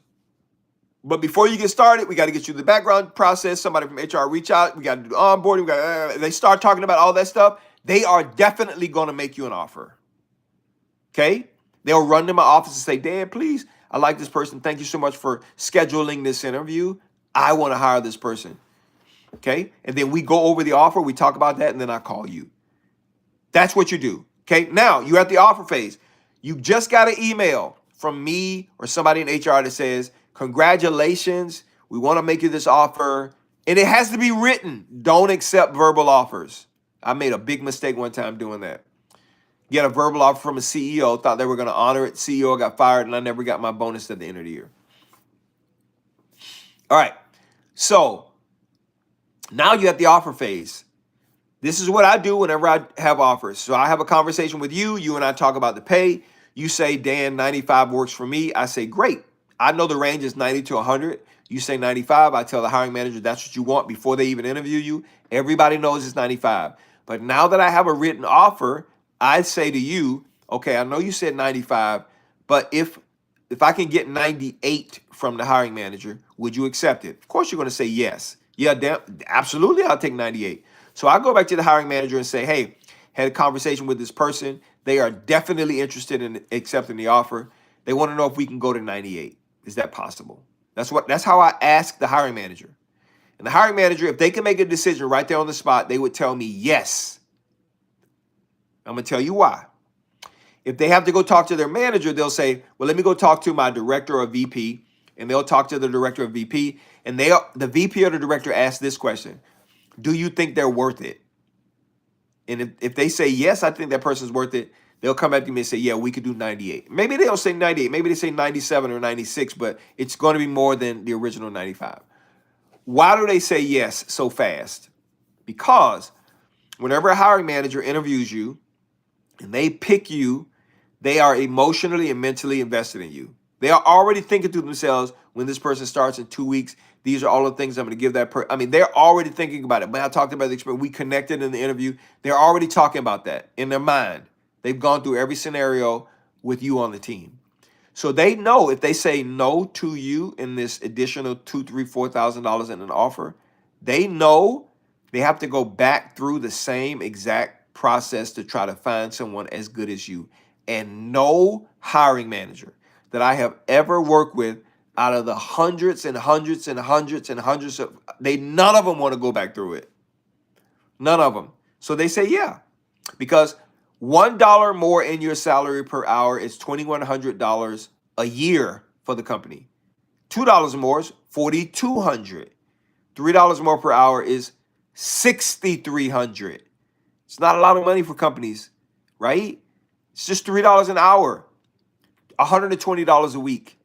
But before you get started, we got to get you the background process. Somebody from HR reach out. We got to do the onboarding. They start talking about all that stuff. They are definitely going to make you an offer. Okay? They'll run to my office and say, Dan, please, I like this person. Thank you so much for scheduling this interview. I want to hire this person. Okay? And then we go over the offer. We talk about that, and then I call you. That's what you do. Okay? Now, you're at the offer phase. You just got an email from me or somebody in HR that says, congratulations, we want to make you this offer. And it has to be written. Don't accept verbal offers. I made a big mistake one time doing that. Get a verbal offer from a CEO, thought they were going to honor it. CEO got fired, and I never got my bonus at the end of the year. All right. So now you're at the offer phase. This is what I do whenever I have offers. So I have a conversation with you. You and I talk about the pay. You say, Dan, 95 works for me. I say, great. I know the range is 90 to 100. You say 95. I tell the hiring manager that's what you want before they even interview you. Everybody knows it's 95. But now that I have a written offer, I say to you, okay, I know you said 95, but if I can get 98 from the hiring manager, would you accept it? Of course, you're going to say yes. Yeah, absolutely, I'll take 98. So I go back to the hiring manager and say, hey, had a conversation with this person. They are definitely interested in accepting the offer. They want to know if we can go to 98. Is that possible? That's how I ask the hiring manager. And the hiring manager, if they can make a decision right there on the spot, they would tell me yes. I'm going to tell you why. If they have to go talk to their manager, they'll say, well, let me go talk to my director or VP. And they'll talk to the director or VP. And the VP or the director asks this question. Do you think they're worth it? And if they say, yes, I think that person's worth it, they'll come back to me and say, yeah, we could do 98. Maybe they don't say 98. Maybe they say 97 or 96, but it's going to be more than the original 95. Why do they say yes so fast? Because Whenever a hiring manager interviews you and they pick you, they are emotionally and mentally invested in you. They are already thinking to themselves, when this person starts in 2 weeks, these are all the things I'm going to give that person. I mean, they're already thinking about it. When I talked about the experience, we connected in the interview. They're already talking about that in their mind. They've gone through every scenario with you on the team. So they know if they say no to you in this additional $2,000, $3,000, $4,000 in an offer, they know they have to go back through the same exact process to try to find someone as good as you. And no hiring manager that I have ever worked with, out of the hundreds and hundreds and hundreds and hundreds of, none of them want to go back through it. None of them. So they say, yeah, because $1 more in your salary per hour is $2,100 a year for the company. $2 more is $4,200. $3 more per hour is $6,300. It's not a lot of money for companies, right? It's just $3 an hour, $120 a week.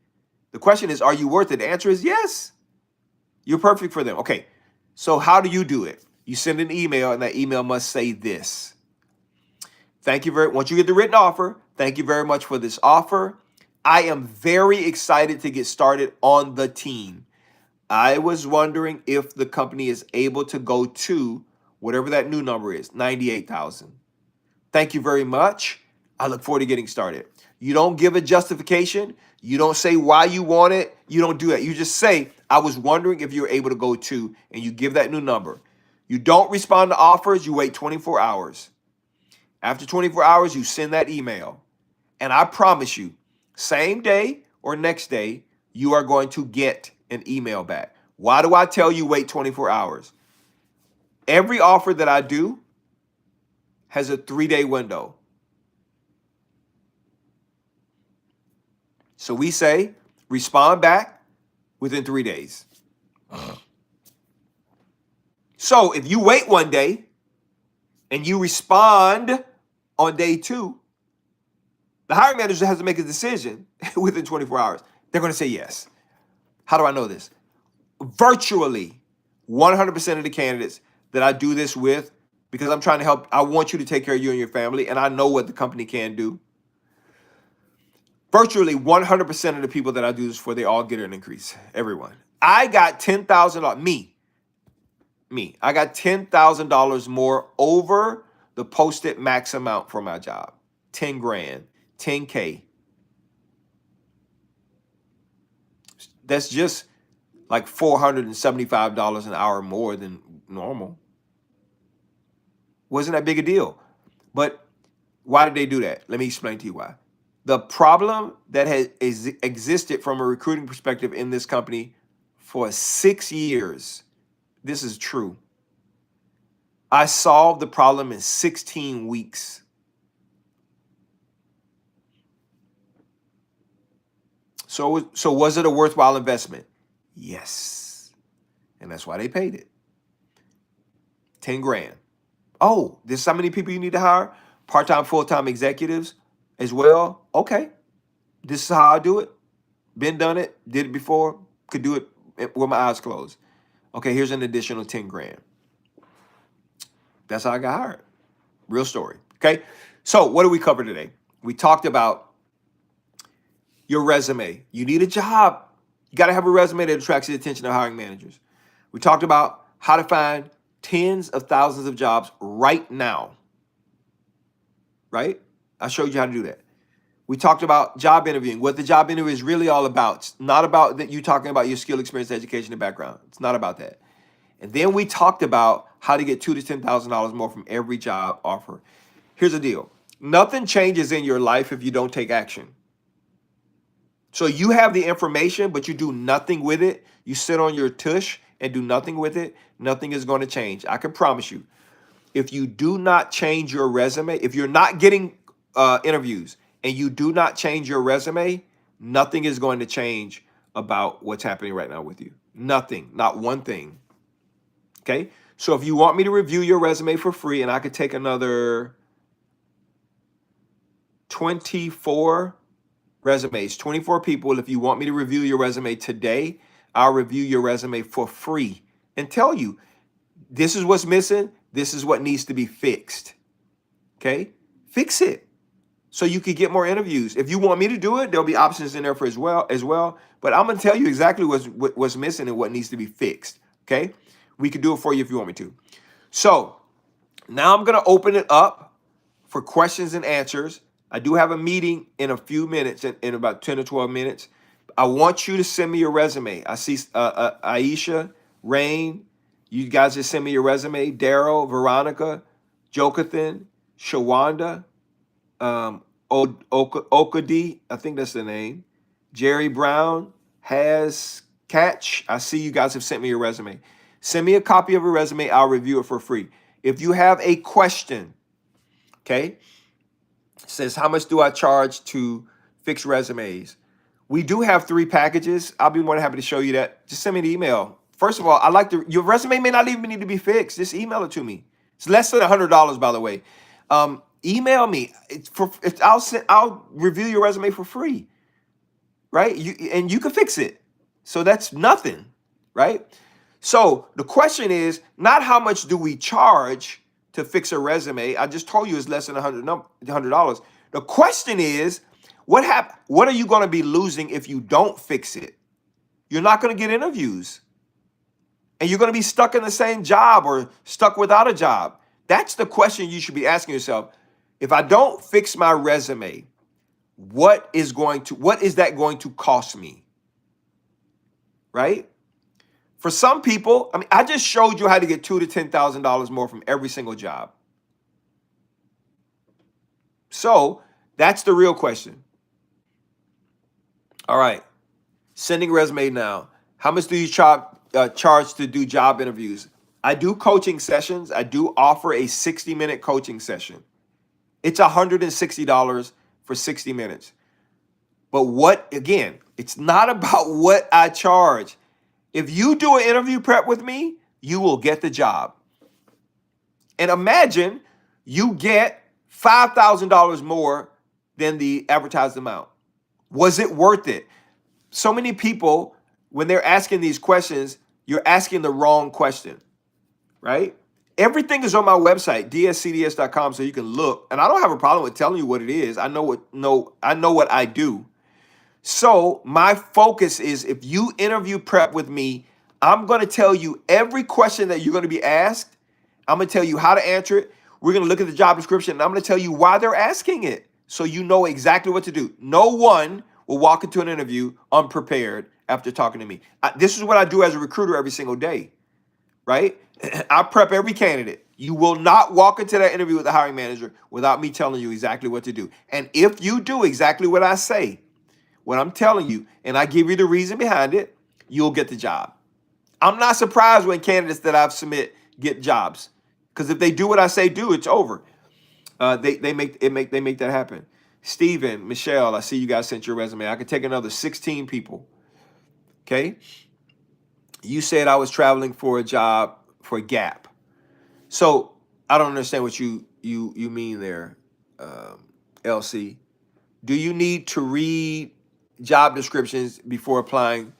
The question is, are you worth it? The answer is yes. You're perfect for them. Okay, so how do you do it? You send an email, and that email must say this. Thank you once you get the written offer, thank you very much for this offer. I am very excited to get started on the team. I was wondering if the company is able to go to whatever that new number is, 98,000. Thank you very much. I look forward to getting started. You don't give a justification. You don't say why you want it. You don't do that. You just say, I was wondering if you're able to go to, and you give that new number. You don't respond to offers. You wait 24 hours. After 24 hours, you send that email. And I promise you, same day or next day, you are going to get an email back. Why do I tell you wait 24 hours? Every offer that I do has a 3-day window. So we say, respond back within 3 days. So if you wait 1 day and you respond on day 2, the hiring manager has to make a decision within 24 hours. They're going to say yes. How do I know this? Virtually 100% of the candidates that I do this with, because I'm trying to help, I want you to take care of you and your family, and I know what the company can do. Virtually 100% of the people that I do this for, they all get an increase. Everyone. I got $10,000. Me. I got $10,000 more over the posted max amount for my job. 10 grand, 10K. That's just like $475 an hour more than normal. Wasn't that big a deal? But why did they do that? Let me explain to you why. The problem that has existed from a recruiting perspective in this company for 6 years, this is true. I solved the problem in 16 weeks. So was it a worthwhile investment? Yes. And that's why they paid it. 10 grand. Oh, there's how many people you need to hire? Part-time, full-time executives as well? Okay. This is how I do it. Been done it, did it before, could do it with my eyes closed. Okay, here's an additional 10 grand. That's how I got hired. Real story. Okay. So what did we cover today? We talked about your resume. You need a job. You got to have a resume that attracts the attention of hiring managers. We talked about how to find tens of thousands of jobs right now. Right? I showed you how to do that. We talked about job interviewing, what the job interview is really all about. It's not about that you talking about your skill, experience, education, and background. It's not about that. And then we talked about how to get $2,000 to $10,000 more from every job offer. Here's the deal. Nothing changes in your life if you don't take action. So you have the information, but you do nothing with it. You sit on your tush and do nothing with it. Nothing is going to change. I can promise you. If you do not change your resume, if you're not getting interviews and you do not change your resume, nothing is going to change about what's happening right now with you. Nothing, not one thing. Okay. So if you want me to review your resume for free, and I could take another 24 resumes, 24 people. If you want me to review your resume today, I'll review your resume for free and tell you, this is what's missing. This is what needs to be fixed. Okay? Fix it so you can get more interviews. If you want me to do it, there'll be options in there for as well. But I'm gonna tell you exactly what's missing and what needs to be fixed. Okay? We can do it for you if you want me to. So now I'm gonna open it up for questions and answers. I do have a meeting in a few minutes, in about 10 or 12 minutes. I want you to send me your resume. I see Aisha, Rain, you guys just send me your resume. Daryl, Veronica, Jokathan, Shawanda, Okadi, I think that's the name. Jerry Brown, Has Catch. I see you guys have sent me your resume. Send me a copy of your resume. I'll review it for free. If you have a question, okay, it says, how much do I charge to fix resumes? We do have 3 packages. I'll be more than happy to show you that. Just send me an email. First of all, your resume may not even need to be fixed. Just email it to me. It's less than $100, by the way. Email me. I'll review your resume for free, right? And you can fix it. So that's nothing, right? So the question is not how much do we charge to fix a resume. I just told you it's less than $100. The question is, what are you going to be losing if you don't fix it? You're not going to get interviews. And you're going to be stuck in the same job or stuck without a job. That's the question you should be asking yourself. If I don't fix my resume, what is that going to cost me? Right? For some people, I mean, I just showed you how to get $2,000 to $10,000 more from every single job. So that's the real question. All right. Sending resume now. How much do you charge to do job interviews? I do coaching sessions. I do offer a 60-minute coaching session. It's $160 for 60 minutes. But again, it's not about what I charge. If you do an interview prep with me, you will get the job. And imagine you get $5,000 more than the advertised amount. Was it worth it? So many people, when they're asking these questions, you're asking the wrong question, right? Everything is on my website, dscds.com, so you can look. And I don't have a problem with telling you what it is. I know what I do. So my focus is, if you interview prep with me, I'm going to tell you every question that you're going to be asked. I'm going to tell you how to answer it. We're going to look at the job description, and I'm going to tell you why they're asking it, so you know exactly what to do. No one will walk into an interview unprepared after talking to me. This is what I do as a recruiter every single day, right? I prep every candidate. You will not walk into that interview with the hiring manager without me telling you exactly what to do. And if you do exactly what I say, what I'm telling you, and I give you the reason behind it, you'll get the job. I'm not surprised when candidates that I've submit get jobs, because if they do what I say do, it's over. They make that happen. Steven, Michelle, I see you guys sent your resume. I could take another 16 people. Okay. You said I was traveling for a job for Gap. So I don't understand what you mean there, LC. Do you need to read job descriptions before applying?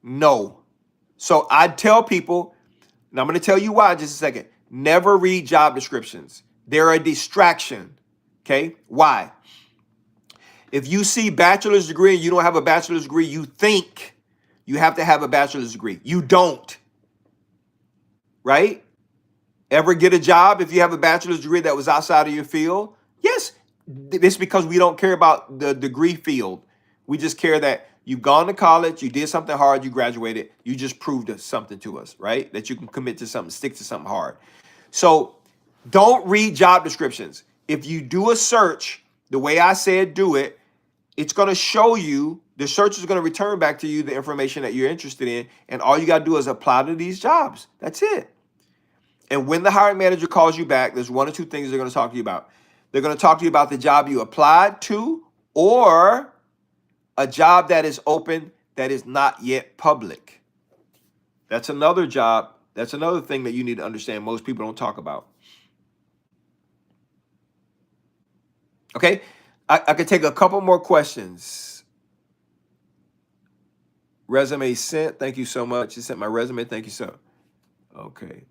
No. So I tell people, and I'm going to tell you why in just a second. Never read job descriptions. They're a distraction. Okay? Why? If you see bachelor's degree and you don't have a bachelor's degree, you think you have to have a bachelor's degree. You don't. Right? Ever get a job if you have a bachelor's degree that was outside of your field? Yes. It's because we don't care about the degree field. We just care that you've gone to college, you did something hard, you graduated, you just proved something to us, right? That you can commit to something, stick to something hard. So don't read job descriptions. If you do a search, the way I said do it, it's going to show you, the search is going to return back to you the information that you're interested in, and all you got to do is apply to these jobs. That's it. And when the hiring manager calls you back, there's 1 or 2 things they're going to talk to you about. They're going to talk to you about the job you applied to, or a job that is open that is not yet public. That's another job. That's another thing that you need to understand most people don't talk about. Okay, I could take a couple more questions. Resume sent. Thank you so much. You sent my resume. Thank you, sir. Okay.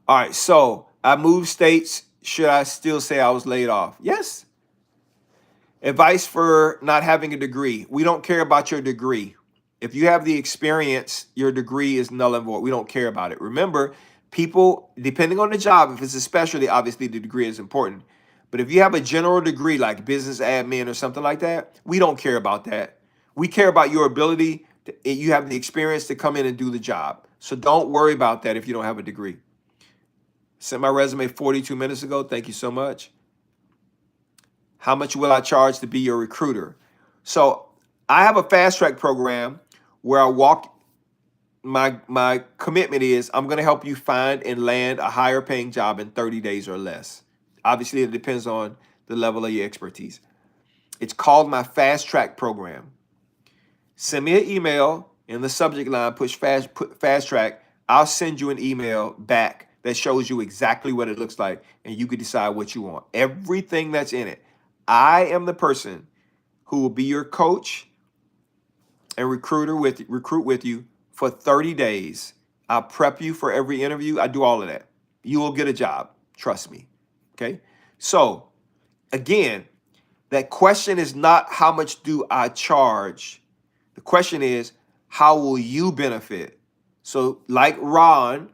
All right, so I moved states. Should I still say I was laid off? Yes. Advice for not having a degree. We don't care about your degree. If you have the experience, your degree is null and void. We don't care about it. Remember, people, depending on the job, if it's a specialty, obviously the degree is important. But if you have a general degree like business admin or something like that, we don't care about that. We care about your ability. You have the experience to come in and do the job. So don't worry about that if you don't have a degree. Sent my resume 42 minutes ago. Thank you so much. How much will I charge to be your recruiter? So I have a fast track program where I walk. My commitment is I'm going to help you find and land a higher paying job in 30 days or less. Obviously, it depends on the level of your expertise. It's called my fast track program. Send me an email in the subject line, put fast track. I'll send you an email back that shows you exactly what it looks like, and you can decide what you want. Everything that's in it. I am the person who will be your coach and recruit with you for 30 days. I'll prep you for every interview. I do all of that. You will get a job. Trust me. Okay. So again, that question is not how much do I charge? The question is, how will you benefit? So like Ron,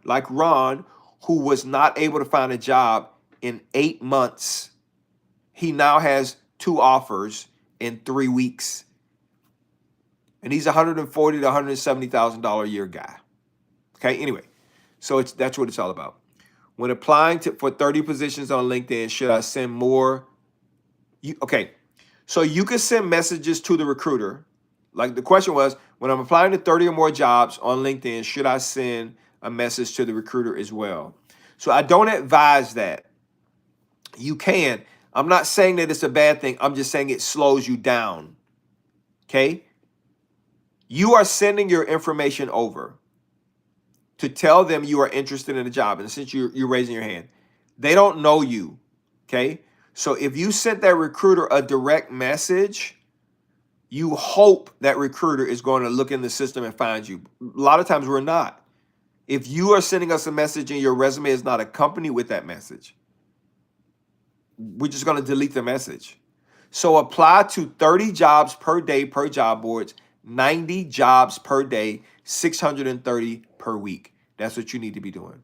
who was not able to find a job in 8 months, he now has 2 offers in 3 weeks. And he's $140,000 to $170,000 a year guy. Okay, anyway, so that's what it's all about. When applying for 30 positions on LinkedIn, should I send more? So you can send messages to the recruiter. Like the question was, when I'm applying to 30 or more jobs on LinkedIn, should I send a message to the recruiter as well? So I don't advise that. You can. I'm not saying that it's a bad thing. I'm just saying it slows you down. Okay? You are sending your information over to tell them you are interested in a job. And since you're raising your hand, they don't know you. Okay? So if you sent that recruiter a direct message, you hope that recruiter is going to look in the system and find you. A lot of times we're not. If you are sending us a message and your resume is not accompanied with that message, we're just going to delete the message. So apply to 30 jobs per day per job boards, 90 jobs per day, 630 per week. That's what you need to be doing.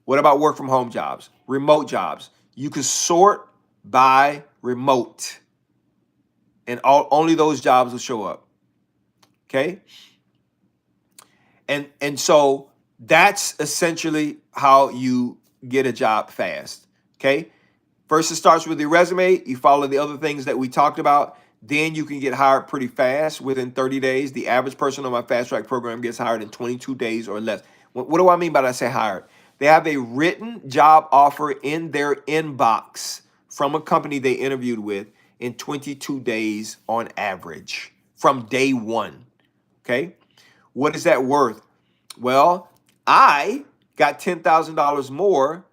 What about work from home jobs, remote jobs? You can sort by remote, and only those jobs will show up. Okay? And so that's essentially how you get a job fast. Okay? First, it starts with your resume. You follow the other things that we talked about. Then you can get hired pretty fast within 30 days. The average person on my fast track program gets hired in 22 days or less. What do I mean by that? I say hired? They have a written job offer in their inbox from a company they interviewed with in 22 days on average from day one. Okay. What is that worth? Well, I got $10,000 more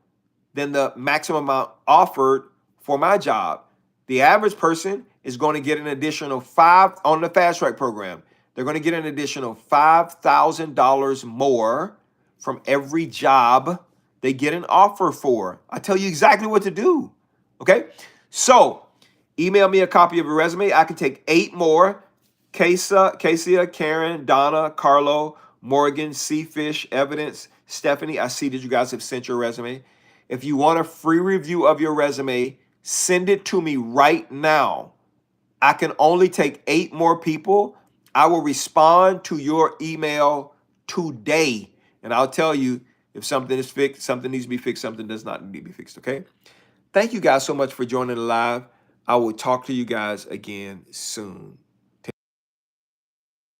than the maximum amount offered for my job. The average person is going to get an additional $5,000 on the fast track program. They're going to get an additional $5,000 more from every job they get an offer for. I tell you exactly what to do. Okay. So email me a copy of your resume. I can take 8 more. Casey, Karen, Donna, Carlo, Morgan, Seafish, Evidence, Stephanie. I see that you guys have sent your resume. If you want a free review of your resume, send it to me right now. I can only take 8 more people. I will respond to your email today. And I'll tell you if something is fixed, something needs to be fixed, something does not need to be fixed, okay? Thank you guys so much for joining the live. I will talk to you guys again soon.